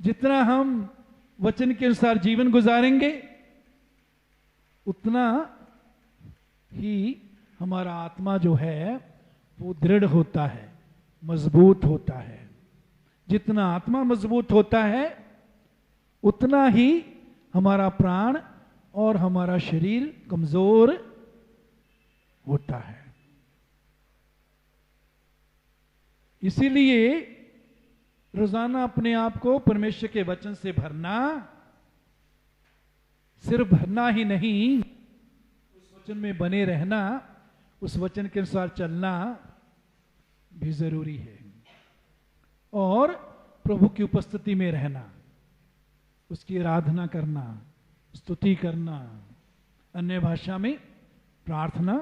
जितना हम वचन के अनुसार जीवन गुजारेंगे, उतना ही हमारा आत्मा जो है वो दृढ़ होता है, मजबूत होता है। जितना आत्मा मजबूत होता है उतना ही हमारा प्राण और हमारा शरीर कमजोर होता है। इसीलिए रोजाना अपने आप को परमेश्वर के वचन से भरना, सिर्फ भरना ही नहीं, उस वचन में बने रहना, उस वचन के अनुसार चलना भी जरूरी है। और प्रभु की उपस्थिति में रहना, उसकी आराधना करना, स्तुति करना, अन्य भाषा में प्रार्थना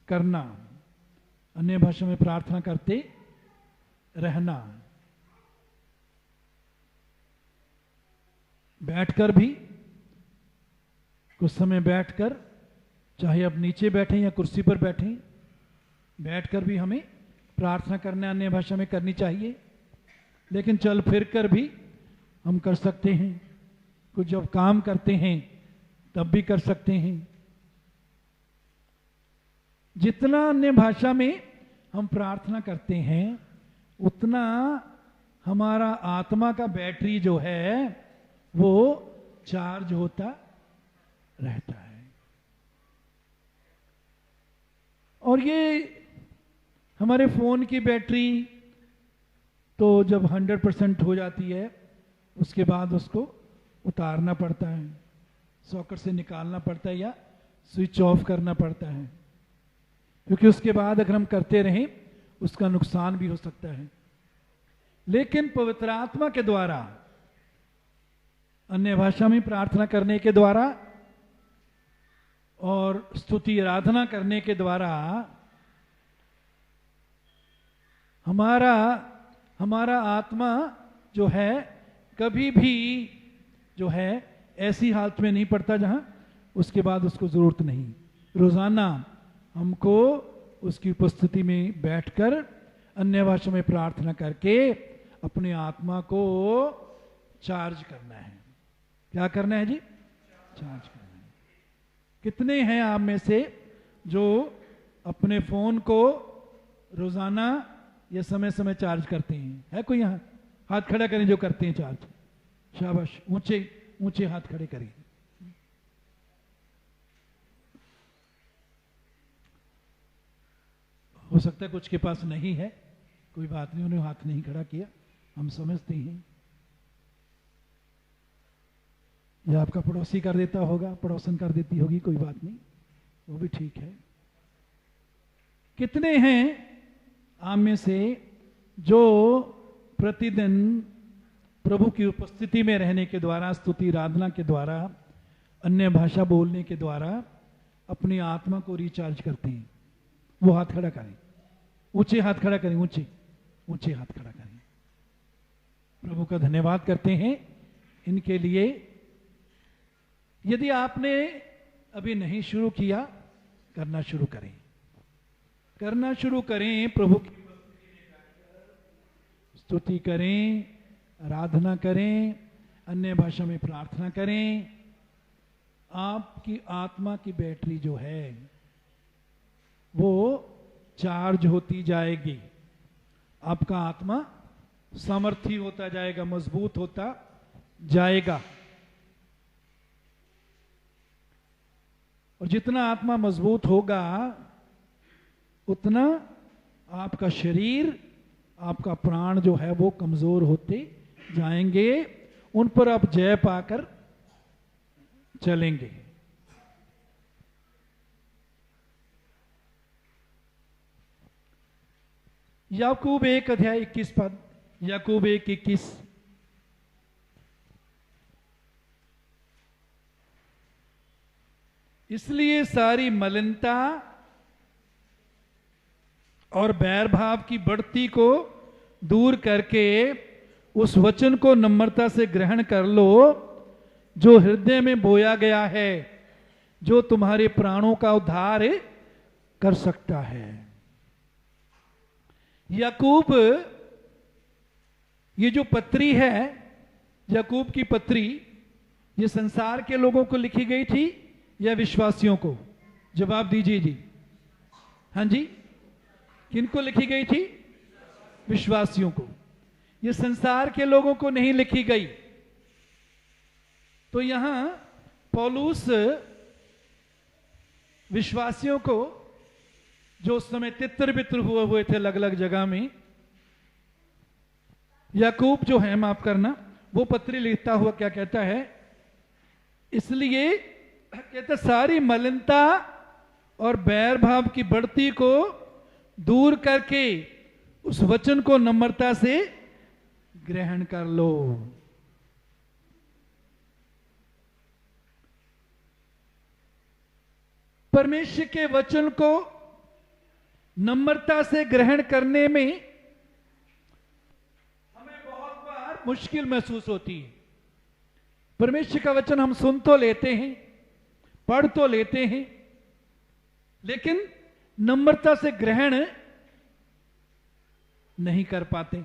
करना, अन्य भाषा में प्रार्थना करते रहना, बैठकर भी कुछ समय बैठकर, चाहे अब नीचे बैठे या कुर्सी पर बैठे, बैठकर भी हमें प्रार्थना करना अन्य भाषा में करनी चाहिए। लेकिन चल फिर कर भी हम कर सकते हैं, कुछ जब काम करते हैं तब भी कर सकते हैं। जितना अन्य भाषा में हम प्रार्थना करते हैं उतना हमारा आत्मा का बैटरी जो है वो चार्ज होता रहता है। और ये हमारे फोन की बैटरी तो जब 100% हो जाती है उसके बाद उसको उतारना पड़ता है, सॉकेट से निकालना पड़ता है या स्विच ऑफ करना पड़ता है, क्योंकि उसके बाद अगर हम करते रहें उसका नुकसान भी हो सकता है। लेकिन पवित्र आत्मा के द्वारा, अन्य भाषा में प्रार्थना करने के द्वारा और स्तुति आराधना करने के द्वारा हमारा आत्मा जो है कभी भी जो है ऐसी हालत में नहीं पड़ता जहां उसके बाद उसको जरूरत नहीं। रोजाना हमको उसकी उपस्थिति में बैठकर अन्य भाषा में प्रार्थना करके अपने आत्मा को चार्ज करना है। क्या करना है जी? चार्ज करना है। कितने हैं आप में से जो अपने फोन को रोजाना या समय समय चार्ज करते हैं? है कोई यहां? हाथ खड़ा करें जो करते हैं चार्ज। शाबाश, ऊंचे ऊंचे हाथ खड़े करें। हो सकता है कुछ के पास नहीं है, कोई बात नहीं, उन्होंने हाथ नहीं खड़ा किया, हम समझते हैं। या आपका पड़ोसी कर देता होगा, पड़ोसन कर देती होगी, कोई बात नहीं, वो भी ठीक है। कितने हैं आप में से जो प्रतिदिन प्रभु की उपस्थिति में रहने के द्वारा, स्तुति आराधना के द्वारा, अन्य भाषा बोलने के द्वारा अपनी आत्मा को रिचार्ज करते हैं? वो हाथ खड़ा करें, ऊंचे हाथ खड़ा करें, ऊंचे ऊंचे हाथ खड़ा करें। प्रभु का धन्यवाद करते हैं इनके लिए। यदि आपने अभी नहीं शुरू किया, करना शुरू करें, करना शुरू करें। प्रभु की स्तुति करें, आराधना करें, अन्य भाषा में प्रार्थना करें। आपकी आत्मा की बैटरी जो है वो चार्ज होती जाएगी, आपका आत्मा सामर्थी होता जाएगा, मजबूत होता जाएगा। और जितना आत्मा मजबूत होगा उतना आपका शरीर, आपका प्राण जो है वो कमजोर होते जाएंगे, उन पर आप जय पाकर चलेंगे। याकूब 1:21 याकूब 1:21। इसलिए सारी मलिनता और बैर भाव की बढ़ती को दूर करके उस वचन को नम्रता से ग्रहण कर लो जो हृदय में बोया गया है, जो तुम्हारे प्राणों का उद्धार कर सकता है। याकूब, ये जो पत्री है, याकूब की पत्री, ये संसार के लोगों को लिखी गई थी या विश्वासियों को? जवाब दीजिए जी। हाँ जी, किनको लिखी गई थी? विश्वासियों को। ये संसार के लोगों को नहीं लिखी गई। तो यहां पौलुस विश्वासियों को, जो उस समय तितर बितर हुए थे अलग अलग जगह में, याकूब जो है, माफ करना, वो पत्री लिखता हुआ क्या कहता है? इसलिए कहता सारी मलिनता और बैर भाव की बढ़ती को दूर करके उस वचन को नम्रता से ग्रहण कर लो। परमेश्वर के वचन को नम्रता से ग्रहण करने में हमें बहुत बार मुश्किल महसूस होती है। परमेश्वर का वचन हम सुन तो लेते हैं, पढ़ तो लेते हैं, लेकिन नम्रता से ग्रहण नहीं कर पाते।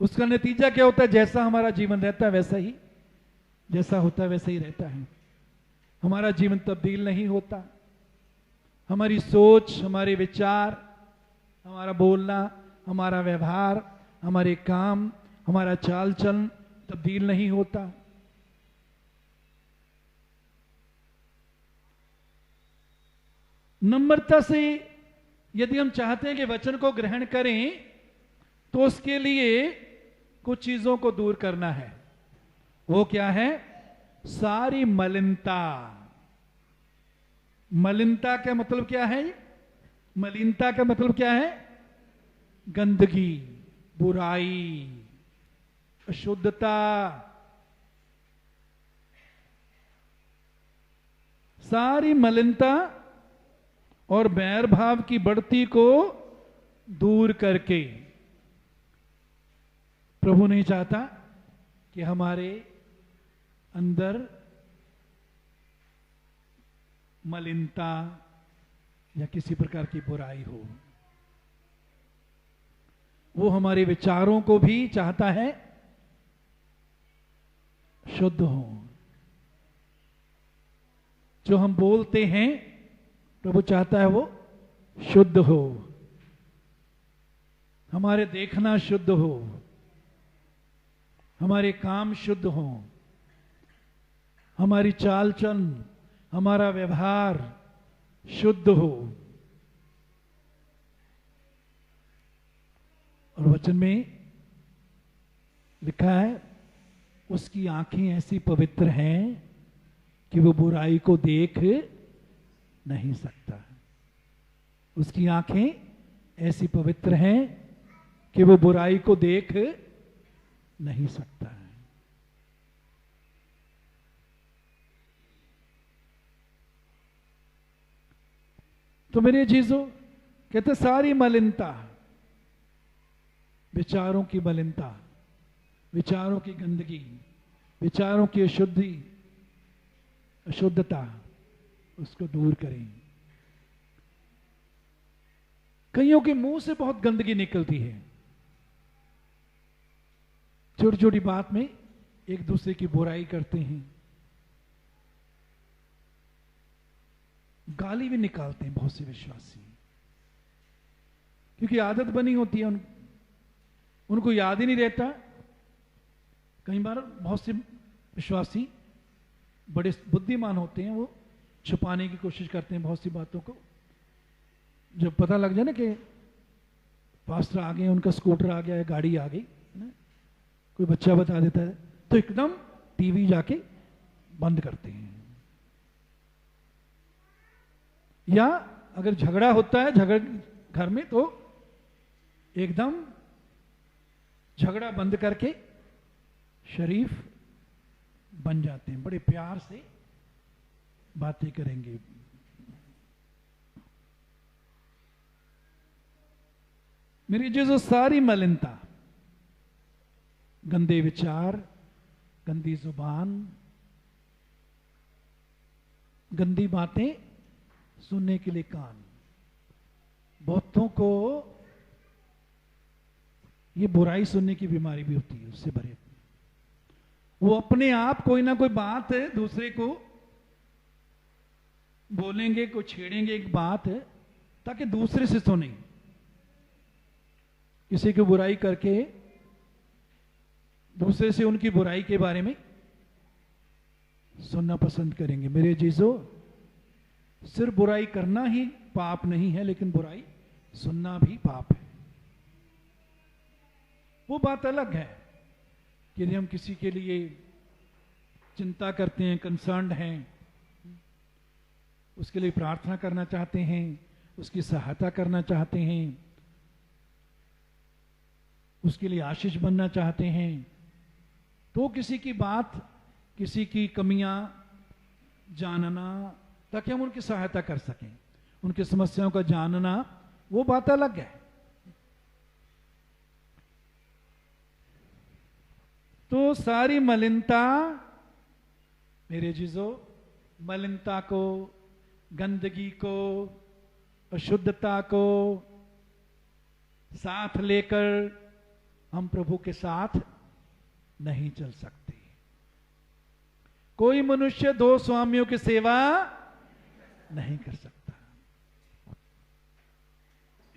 उसका नतीजा क्या होता है? जैसा हमारा जीवन रहता है वैसा ही, जैसा होता है वैसा ही रहता है। हमारा जीवन तब्दील नहीं होता। हमारी सोच, हमारे विचार, हमारा बोलना, हमारा व्यवहार, हमारे काम, हमारा चाल चलन तब्दील नहीं होता। नम्रता से यदि हम चाहते हैं कि वचन को ग्रहण करें, तो उसके लिए कुछ चीजों को दूर करना है। वो क्या है? सारी मलिनता। मलिनता का मतलब क्या है? मलिनता का मतलब क्या है? गंदगी, बुराई, अशुद्धता। सारी मलिनता और बैर भाव की बढ़ती को दूर करके, प्रभु नहीं चाहता कि हमारे अंदर मलिनता या किसी प्रकार की बुराई हो। वो हमारे विचारों को भी चाहता है शुद्ध हो। जो हम बोलते हैं, प्रभु चाहता है वो शुद्ध हो। हमारे देखना शुद्ध हो, हमारे काम शुद्ध हो, हमारी चाल चलन, हमारा व्यवहार शुद्ध हो। और वचन में लिखा है, उसकी आंखें ऐसी पवित्र हैं कि वो बुराई को देख नहीं सकता। उसकी आंखें ऐसी पवित्र हैं कि वो बुराई को देख नहीं सकता है। तो मेरे चीजों, कहते सारी मलिनता, विचारों की मलिनता, विचारों की गंदगी, विचारों की अशुद्धता, उसको दूर करें। कईयों के मुंह से बहुत गंदगी निकलती है। छोटी छोटी बात में एक दूसरे की बुराई करते हैं, गाली भी निकालते हैं बहुत से विश्वासी, क्योंकि आदत बनी होती है उनको याद ही नहीं रहता। कई बार बहुत से विश्वासी बड़े बुद्धिमान होते हैं, वो छुपाने की कोशिश करते हैं बहुत सी बातों को। जब पता लग जाए ना कि पास्टर आ गए, उनका स्कूटर आ गया है, गाड़ी आ गई ना, कोई बच्चा बता देता है, तो एकदम टीवी जाके बंद करते हैं। या अगर झगड़ा होता है घर में, तो एकदम झगड़ा बंद करके शरीफ बन जाते हैं, बड़े प्यार से बातें करेंगे। मेरी जो सारी मलिनता, गंदे विचार, गंदी जुबान, गंदी बातें सुनने के लिए कान, बहुतों को ये बुराई सुनने की बीमारी भी होती है, उससे भरे। वो अपने आप कोई ना कोई बात दूसरे को बोलेंगे, को छेड़ेंगे एक बात ताकि दूसरे से सुने। किसी की बुराई करके दूसरे से उनकी बुराई के बारे में सुनना पसंद करेंगे। मेरे जीजो, सिर्फ बुराई करना ही पाप नहीं है, लेकिन बुराई सुनना भी पाप है। वो बात अलग है कि यदि हम किसी के लिए चिंता करते हैं, कंसर्न्ड हैं, उसके लिए प्रार्थना करना चाहते हैं, उसकी सहायता करना चाहते हैं, उसके लिए आशीष बनना चाहते हैं, तो किसी की बात, किसी की कमियां जानना ताकि हम उनकी सहायता कर सकें, उनकी समस्याओं का जानना, वो बात अलग है। तो सारी मलिनता, मेरे जीजो, मलिनता को, गंदगी को, अशुद्धता को साथ लेकर हम प्रभु के साथ नहीं चल सकते। कोई मनुष्य दो स्वामियों की सेवा नहीं कर सकता।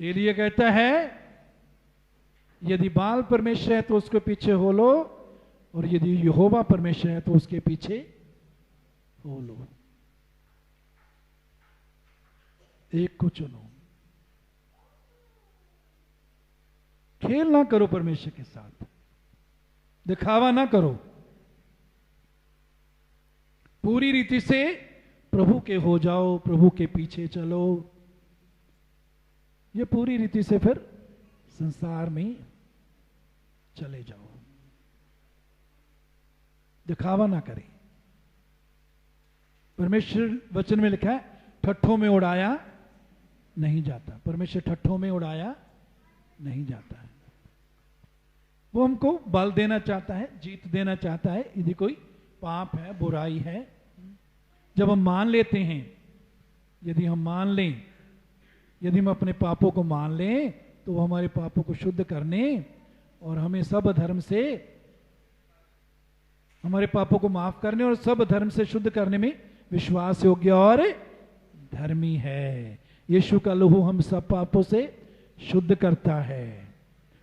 एलिया कहता है, यदि बाल परमेश्वर है तो उसके पीछे हो लो, और यदि यहोवा परमेश्वर है तो उसके पीछे हो लो। एक को चुनो। खेल ना करो परमेश्वर के साथ, दिखावा ना करो। पूरी रीति से प्रभु के हो जाओ, प्रभु के पीछे चलो। ये पूरी रीति से फिर संसार में चले जाओ, दिखावा ना करें। परमेश्वर वचन में लिखा है, ठट्ठों में उड़ाया नहीं जाता। परमेश्वर ठट्ठों में उड़ाया नहीं जाता है। वो हमको बल देना चाहता है, जीत देना चाहता है। यदि कोई पाप है, बुराई है, जब हम मान लेते हैं, यदि हम मान लें, यदि हम अपने पापों को मान लें, तो वो हमारे पापों को शुद्ध करने और हमें सब धर्म से, हमारे पापों को माफ करने और सब धर्म से शुद्ध करने में विश्वास योग्य और धर्मी है। यीशु का लहू हम सब पापों से शुद्ध करता है।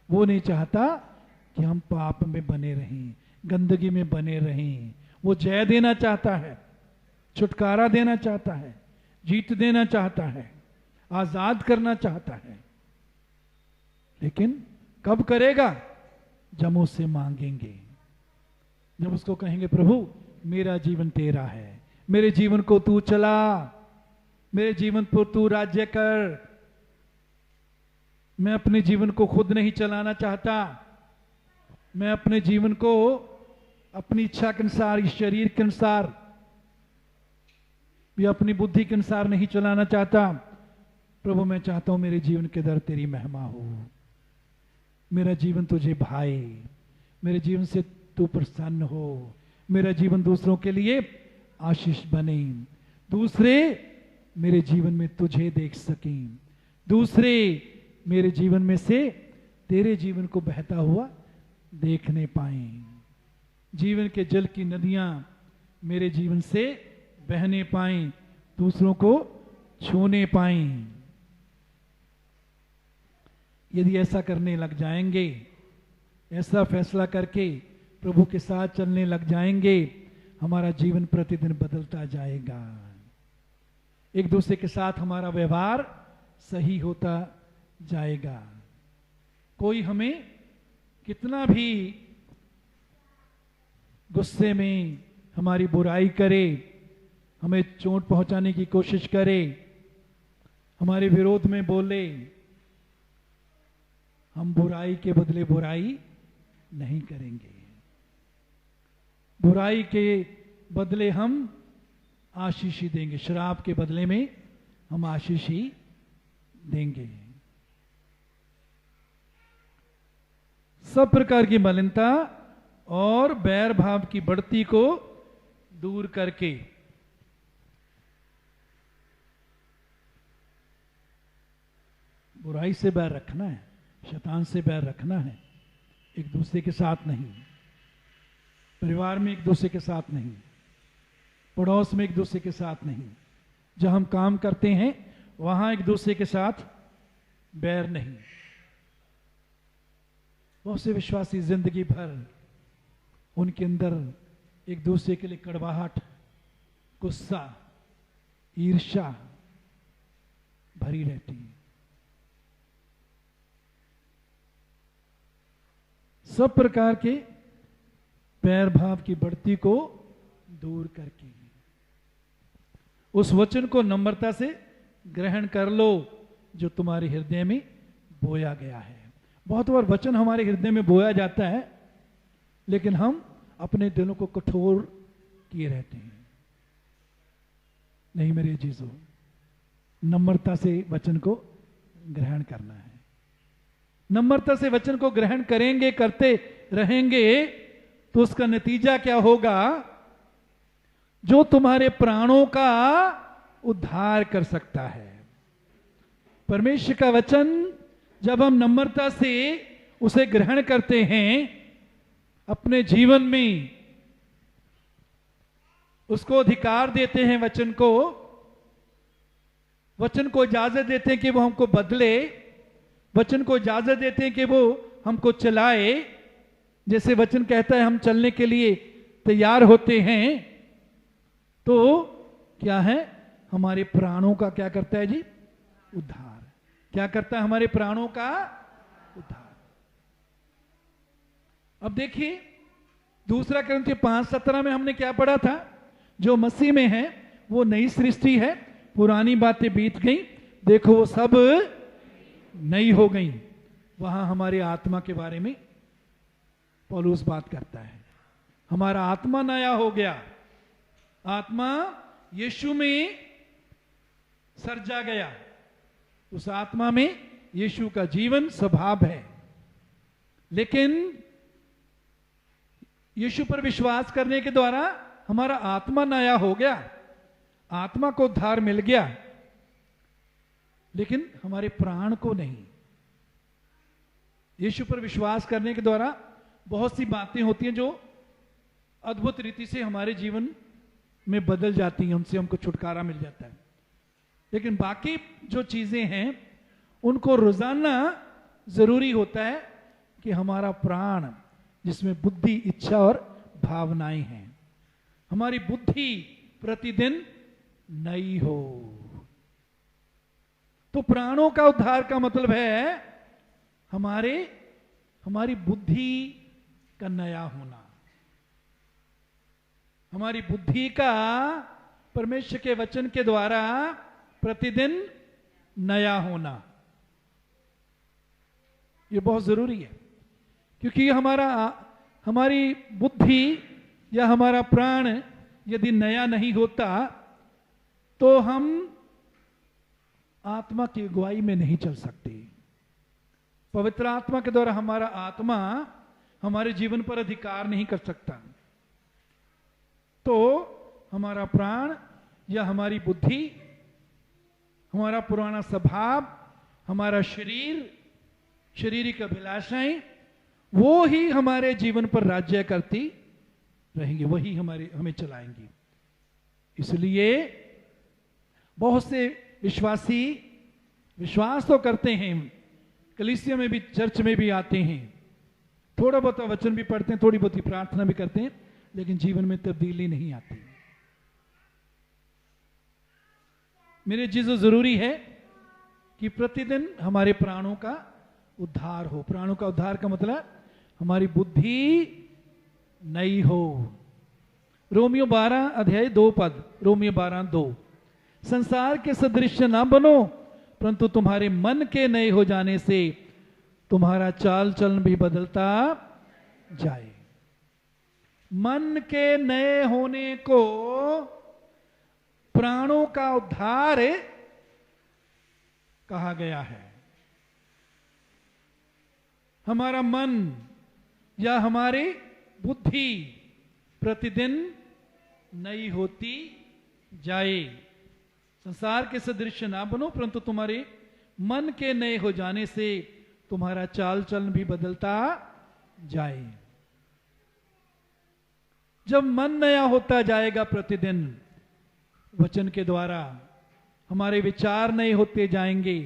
वो नहीं चाहता कि हम पाप में बने रहें, गंदगी में बने रहें। वो जय देना चाहता है, छुटकारा देना चाहता है, जीत देना चाहता है, आजाद करना चाहता है। लेकिन कब करेगा? जब हम उससे मांगेंगे, जब उसको कहेंगे, प्रभु मेरा जीवन तेरा है, मेरे जीवन को तू चला, मेरे जीवन पर तू राज्य कर। मैं अपने जीवन को खुद नहीं चलाना चाहता। मैं अपने जीवन को अपनी इच्छा के अनुसार, इस शरीर के अनुसार या अपनी बुद्धि के अनुसार नहीं चलाना चाहता। प्रभु मैं चाहता हूं मेरे जीवन के अंदर तेरी महिमा हो, मेरा जीवन तुझे भाए, मेरे जीवन से तू प्रसन्न हो, मेरा जीवन दूसरों के लिए आशीष बने, दूसरे मेरे जीवन में तुझे देख सकें, दूसरे मेरे जीवन में से तेरे जीवन को बहता हुआ देखने पाएं, जीवन के जल की नदियां मेरे जीवन से बहने पाएं, दूसरों को छूने पाएं। यदि ऐसा करने लग जाएंगे, ऐसा फैसला करके प्रभु के साथ चलने लग जाएंगे, हमारा जीवन प्रतिदिन बदलता जाएगा। एक दूसरे के साथ हमारा व्यवहार सही होता जाएगा। कोई हमें कितना भी गुस्से में हमारी बुराई करे, हमें चोट पहुंचाने की कोशिश करे, हमारे विरोध में बोले, हम बुराई के बदले बुराई नहीं करेंगे। बुराई के बदले हम आशीष ही देंगे, श्राप के बदले में हम आशीष ही देंगे। सब प्रकार की मलिनता और बैर भाव की बढ़ती को दूर करके बुराई से बैर रखना है, शैतान से बैर रखना है, एक दूसरे के साथ नहीं, परिवार में एक दूसरे के साथ नहीं, पड़ोस में एक दूसरे के साथ नहीं, जब हम काम करते हैं वहां एक दूसरे के साथ बैर नहीं। बहुत से विश्वासी जिंदगी भर उनके अंदर एक दूसरे के लिए कड़वाहट, गुस्सा, ईर्ष्या भरी रहती है। सब प्रकार के बैर भाव की बढ़ती को दूर करके उस वचन को नम्रता से ग्रहण कर लो जो तुम्हारे हृदय में बोया गया है। बहुत बार वचन हमारे हृदय में बोया जाता है, लेकिन हम अपने दिलों को कठोर किए रहते हैं। नहीं मेरे जीजो, नम्रता से वचन को ग्रहण करना है। नम्रता से वचन को ग्रहण करेंगे, करते रहेंगे, तो उसका नतीजा क्या होगा? जो तुम्हारे प्राणों का उद्धार कर सकता है। परमेश्वर का वचन जब हम नम्रता से उसे ग्रहण करते हैं, अपने जीवन में उसको अधिकार देते हैं, वचन को इजाजत देते हैं कि वो हमको बदले, वचन को इजाजत देते हैं कि वो हमको चलाए। जैसे वचन कहता है हम चलने के लिए तैयार होते हैं, तो क्या है? हमारे प्राणों का क्या करता है जी? उद्धार। क्या करता है? हमारे प्राणों का उद्धार। अब देखिए दूसरा Corinthiयों 5:17 में हमने क्या पढ़ा था? जो मसीह में है वो नई सृष्टि है, पुरानी बातें बीत गई, देखो वो सब नई हो गई। वहां हमारी आत्मा के बारे में पौलुस बात करता है। हमारा आत्मा नया हो गया, आत्मा यीशु में सरजा गया। उस आत्मा में यीशु का जीवन स्वभाव है। लेकिन यीशु पर विश्वास करने के द्वारा हमारा आत्मा नया हो गया, आत्मा को उद्धार मिल गया, लेकिन हमारे प्राण को नहीं। यीशु पर विश्वास करने के द्वारा बहुत सी बातें होती हैं जो अद्भुत रीति से हमारे जीवन में बदल जाती हैं, उनसे हमको छुटकारा मिल जाता है। लेकिन बाकी जो चीजें हैं उनको रोजाना जरूरी होता है कि हमारा प्राण, जिसमें बुद्धि, इच्छा और भावनाएं हैं, हमारी बुद्धि प्रतिदिन नई हो। तो प्राणों का उद्धार का मतलब है हमारी बुद्धि का नया होना, हमारी बुद्धि का परमेश्वर के वचन के द्वारा प्रतिदिन नया होना। ये बहुत जरूरी है, क्योंकि हमारी बुद्धि या हमारा प्राण यदि नया नहीं होता तो हम आत्मा की अगुवाई में नहीं चल सकते। पवित्र आत्मा के द्वारा हमारा आत्मा हमारे जीवन पर अधिकार नहीं कर सकता। तो हमारा प्राण या हमारी बुद्धि, हमारा पुराना स्वभाव, हमारा शारीरिक अभिलाषाएं, वो ही हमारे जीवन पर राज्य करती रहेंगे, वही हमें चलाएंगी। इसलिए बहुत से विश्वासी विश्वास तो करते हैं, कलीसिया में भी, चर्च में भी आते हैं, थोड़ा बहुत वचन भी पढ़ते हैं, थोड़ी बहुत प्रार्थना भी करते हैं, लेकिन जीवन में तब्दीली नहीं आती। मेरे चीजों जरूरी है कि प्रतिदिन हमारे प्राणों का उद्धार हो। प्राणों का उद्धार का मतलब हमारी बुद्धि नई हो। रोमियो 12:2 रोमियो 12:2, संसार के सदृश ना बनो, परंतु तुम्हारे मन के नए हो जाने से तुम्हारा चाल चलन भी बदलता जाए। मन के नए होने को प्राणों का उद्धार कहा गया है। हमारा मन या हमारी बुद्धि प्रतिदिन नई होती जाए। संसार के सदृश ना बनो, परंतु तुम्हारे मन के नए हो जाने से तुम्हारा चाल चलन भी बदलता जाए। जब मन नया होता जाएगा प्रतिदिन वचन के द्वारा, हमारे विचार नए होते जाएंगे,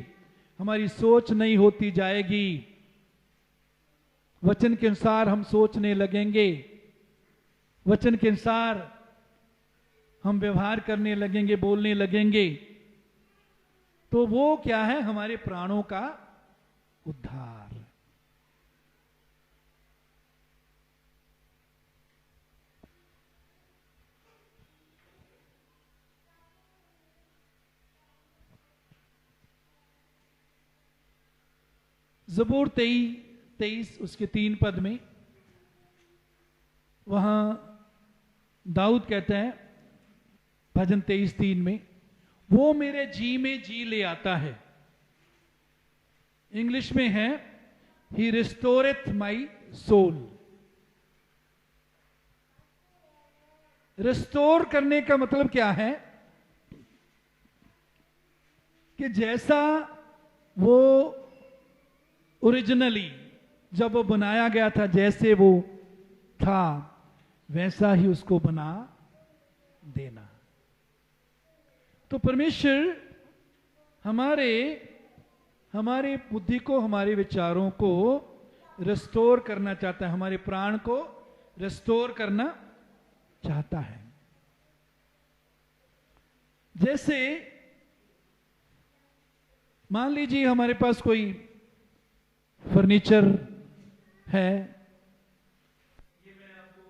हमारी सोच नई होती जाएगी, वचन के अनुसार हम सोचने लगेंगे, वचन के अनुसार हम व्यवहार करने लगेंगे, बोलने लगेंगे। तो वो क्या है? हमारे प्राणों का उद्धार। ज़बूर 23 उसके 3 पद में वहां दाऊद कहते हैं, भजन 23:3 में, वो मेरे जी में जी ले आता है। इंग्लिश में है, ही रिस्टोरेथ माई सोल। रिस्टोर करने का मतलब क्या है? कि जैसा वो ओरिजिनली जब वो बनाया गया था, जैसे वो था वैसा ही उसको बना देना। तो परमेश्वर हमारे बुद्धि को, हमारे विचारों को रिस्टोर करना चाहता है, हमारे प्राण को रिस्टोर करना चाहता है। जैसे मान लीजिए हमारे पास कोई फर्नीचर है, ये मैं आपको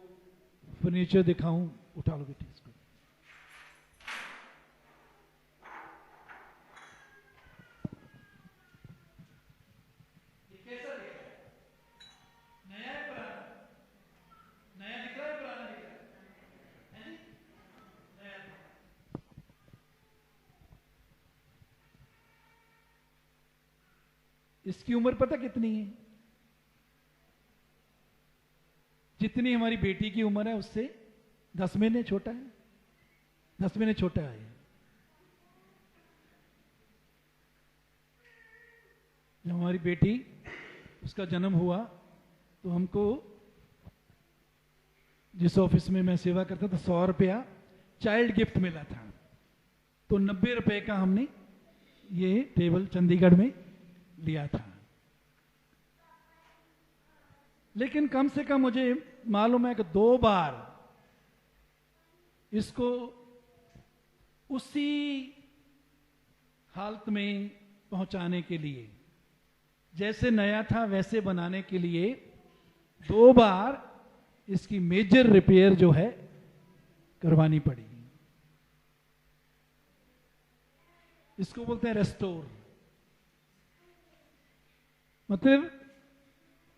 फर्नीचर दिखाऊं, उठा लो बेटे इसको। ये कैसा दिख रहा है? नया है पुराना? नया दिख रहा है पुराना दिख रहा है? हैं जी? नया। इसकी उम्र पता कितनी है? जितनी हमारी बेटी की उम्र है उससे 10 महीने छोटा है। 10 महीने छोटा है। जब हमारी बेटी, उसका जन्म हुआ तो हमको जिस ऑफिस में मैं सेवा करता था 100 रुपया चाइल्ड गिफ्ट मिला था। तो 90 रुपए का हमने ये टेबल चंडीगढ़ में लिया था। लेकिन कम से कम मुझे मालूम है कि 2 बार इसको उसी हालत में पहुंचाने के लिए, जैसे नया था वैसे बनाने के लिए 2 बार इसकी मेजर रिपेयर जो है करवानी पड़ी। इसको बोलते हैं रेस्टोर। मतलब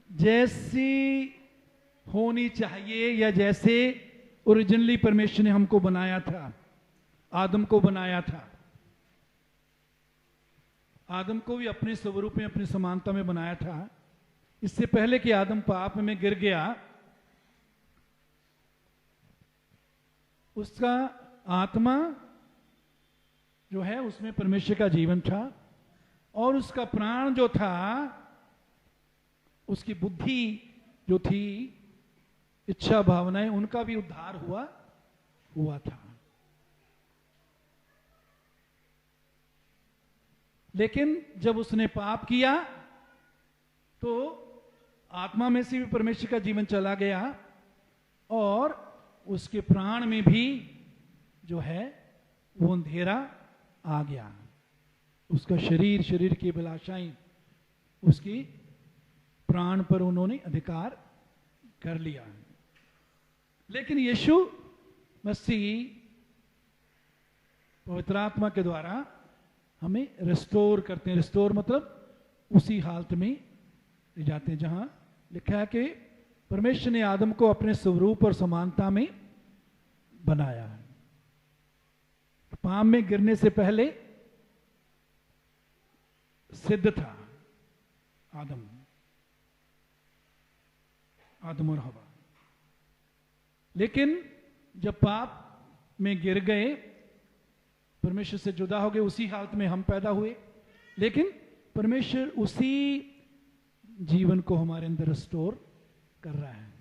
जैसी होनी चाहिए या जैसे ओरिजिनली परमेश्वर ने हमको बनाया था, आदम को बनाया था। आदम को भी अपने स्वरूप में, अपनी समानता में बनाया था। इससे पहले कि आदम पाप में गिर गया, उसका आत्मा जो है उसमें परमेश्वर का जीवन था, और उसका प्राण जो था, उसकी बुद्धि जो थी, इच्छा भावनाएं, उनका भी उद्धार हुआ था। लेकिन जब उसने पाप किया तो आत्मा में से भी परमेश्वर का जीवन चला गया, और उसके प्राण में भी जो है वो अंधेरा आ गया। उसका शरीर की अभिलाषाएं उसकी प्राण पर उन्होंने अधिकार कर लिया। लेकिन यीशु मसीह पवित्र आत्मा के द्वारा हमें रिस्टोर करते हैं। रिस्टोर मतलब उसी हालत में ले जाते हैं जहां लिखा है कि परमेश्वर ने आदम को अपने स्वरूप और समानता में बनाया है। पाप में गिरने से पहले सिद्ध था आदम और हवा। लेकिन जब पाप में गिर गए, परमेश्वर से जुदा हो गए, उसी हालत में हम पैदा हुए। लेकिन परमेश्वर उसी जीवन को हमारे अंदर रिस्टोर कर रहा है।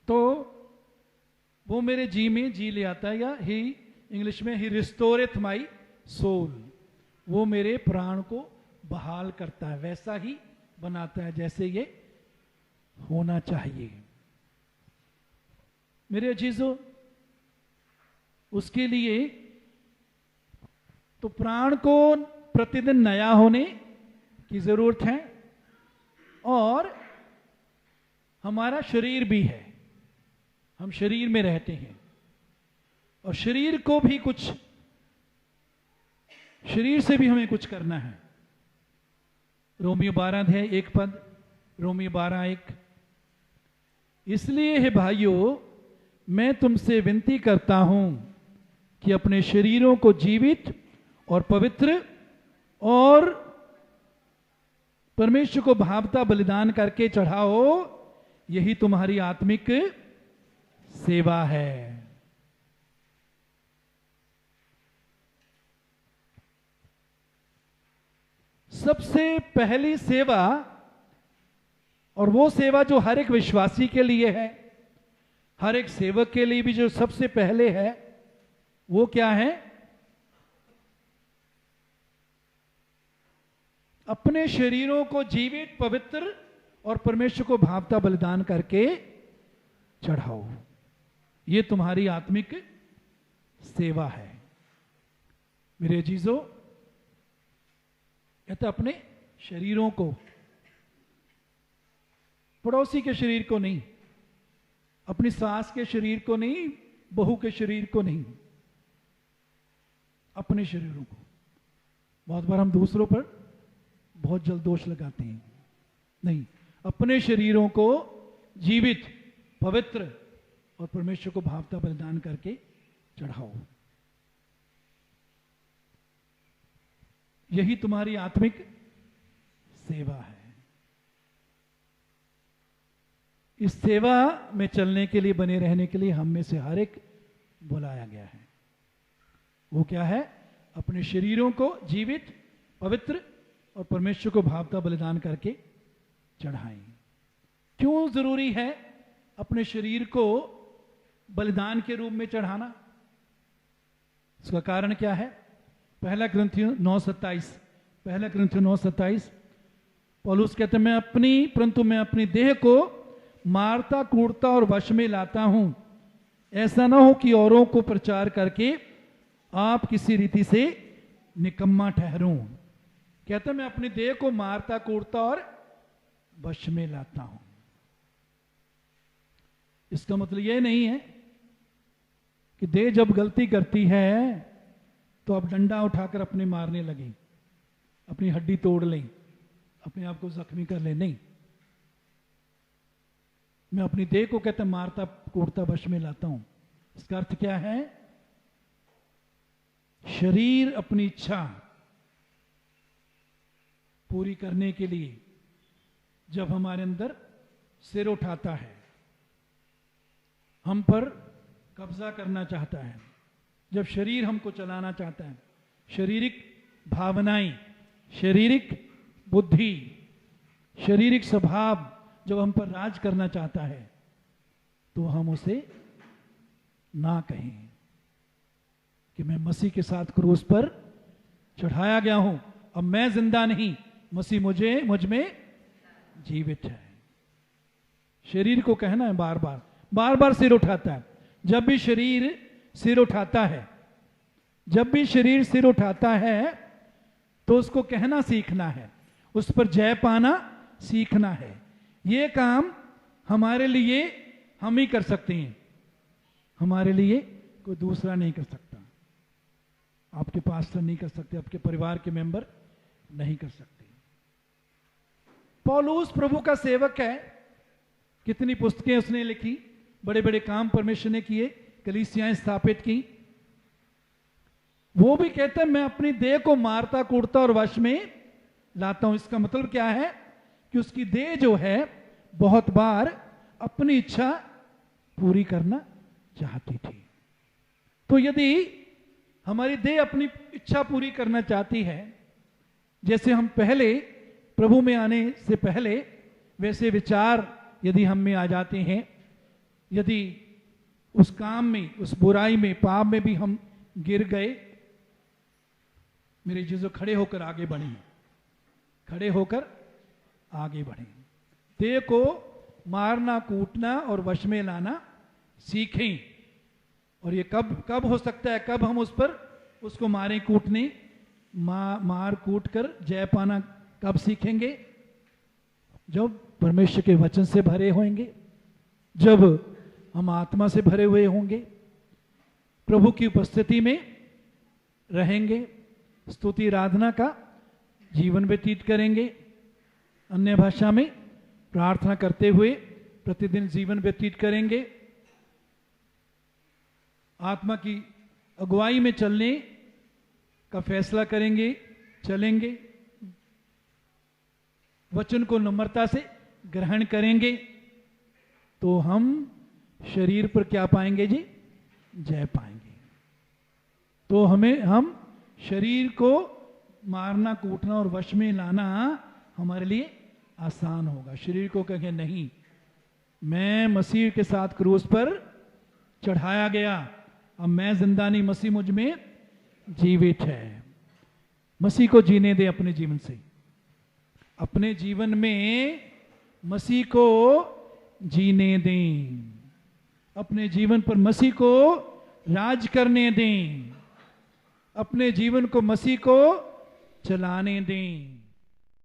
तो वो मेरे जी में जी ले आता है, या ही इंग्लिश में ही रिस्टोरेथ माई सोल, वो मेरे प्राण को बहाल करता है, वैसा ही बनाता है जैसे ये होना चाहिए। मेरे अजीजों, उसके लिए तो प्राण को प्रतिदिन नया होने की जरूरत है, और हमारा शरीर भी है, हम शरीर में रहते हैं, और शरीर को भी कुछ, शरीर से भी हमें कुछ करना है। रोमियो 12:1 रोमियो 12:1, इसलिए हे भाइयों, मैं तुमसे विनती करता हूं कि अपने शरीरों को जीवित और पवित्र और परमेश्वर को भावता बलिदान करके चढ़ाओ, यही तुम्हारी आत्मिक सेवा है। सबसे पहली सेवा, और वो सेवा जो हर एक विश्वासी के लिए है, हर एक सेवक के लिए भी जो सबसे पहले है, वो क्या है? अपने शरीरों को जीवित, पवित्र और परमेश्वर को भावता बलिदान करके चढ़ाओ, ये तुम्हारी आत्मिक सेवा है। मेरे अजीजों, यह तो अपने शरीरों को, पड़ोसी के शरीर को नहीं, अपनी सास के शरीर को नहीं, बहू के शरीर को नहीं, अपने शरीरों को। बहुत बार हम दूसरों पर बहुत जल्द दोष लगाते हैं, नहीं, अपने शरीरों को जीवित, पवित्र और परमेश्वर को भावता बलिदान करके चढ़ाओ, यही तुम्हारी आत्मिक सेवा है। इस सेवा में चलने के लिए, बने रहने के लिए हम में से हर एक बुलाया गया है। वो क्या है? अपने शरीरों को जीवित, पवित्र और परमेश्वर को भावता बलिदान करके चढ़ाएं। क्यों जरूरी है अपने शरीर को बलिदान के रूप में चढ़ाना? इसका कारण क्या है? पहला कुरिन्थियों 9:27 पौलुस कहते हैं, परंतु मैं अपनी देह को मारता, कूटता और वश में लाता हूं, ऐसा ना हो कि औरों को प्रचार करके आप किसी रीति से निकम्मा ठहरूं। कहते हैं, मैं अपनी देह को मारता, कूटता और वश में लाता हूं। इसका मतलब यह नहीं है कि देह जब गलती करती है तो आप डंडा उठाकर अपने मारने लगे, अपनी हड्डी तोड़ लें, अपने आप को जख्मी कर लें। नहीं, मैं अपनी देह को कहते मारता, कूटता, वश में लाता हूं। इसका अर्थ क्या है? शरीर अपनी इच्छा पूरी करने के लिए जब हमारे अंदर सिर उठाता है, हम पर कब्जा करना चाहता है, जब शरीर हमको चलाना चाहता है, शारीरिक भावनाएं, शारीरिक बुद्धि, शारीरिक स्वभाव जब हम पर राज करना चाहता है, तो हम उसे ना कहें कि मैं मसीह के साथ क्रूस पर चढ़ाया गया हूं, अब मैं जिंदा नहीं, मसीह मुझ में जीवित है। शरीर को कहना है बार बार सिर उठाता है। जब भी शरीर सिर उठाता है, जब भी शरीर सिर उठाता है तो उसको कहना सीखना है, उस पर जय पाना सीखना है। ये काम हमारे लिए हम ही कर सकते हैं, हमारे लिए कोई दूसरा नहीं कर सकता। आपके पास्टर नहीं कर सकते, आपके परिवार के मेंबर नहीं कर सकते। पौलुस प्रभु का सेवक है, कितनी पुस्तकें उसने लिखी, बड़े बड़े काम परमेश्वर ने किए, कलीसियाएं स्थापित की। वो भी कहता है, मैं अपनी देह को मारता, कूटता और वश में लाता हूं। इसका मतलब क्या है कि उसकी देह जो है बहुत बार अपनी इच्छा पूरी करना चाहती थी। तो यदि हमारी देह अपनी इच्छा पूरी करना चाहती है, जैसे हम पहले प्रभु में आने से पहले वैसे विचार यदि हम में आ जाते हैं, यदि उस काम में, उस बुराई में, पाप में भी हम गिर गए, मेरे जीसस खड़े होकर आगे बढ़े, खड़े होकर आगे बढ़े। देह को मारना, कूटना और वश में लाना सीखें। और ये कब हो सकता है, कब हम उस पर उसको मारें, कूटने, मार कूट कर जय पाना कब सीखेंगे? जब परमेश्वर के वचन से भरे होंगे, जब हम आत्मा से भरे हुए होंगे, प्रभु की उपस्थिति में रहेंगे, स्तुति आराधना का जीवन व्यतीत करेंगे, अन्य भाषा में प्रार्थना करते हुए प्रतिदिन जीवन व्यतीत करेंगे, आत्मा की अगुवाई में चलने का फैसला करेंगे, चलेंगे, वचन को नम्रता से ग्रहण करेंगे, तो हम शरीर पर क्या पाएंगे जी? जय पाएंगे। तो हम शरीर को मारना, कूटना और वश में लाना हमारे लिए आसान होगा। शरीर को कहें नहीं, मैं मसीह के साथ क्रूस पर चढ़ाया गया, अब मैं जिंदा नहीं, मसीह मुझ में जीवित है। मसीह को जीने दे अपने जीवन से, अपने जीवन में मसीह को जीने दें, अपने जीवन पर मसीह को राज करने दें, अपने जीवन को मसीह को चलाने दें।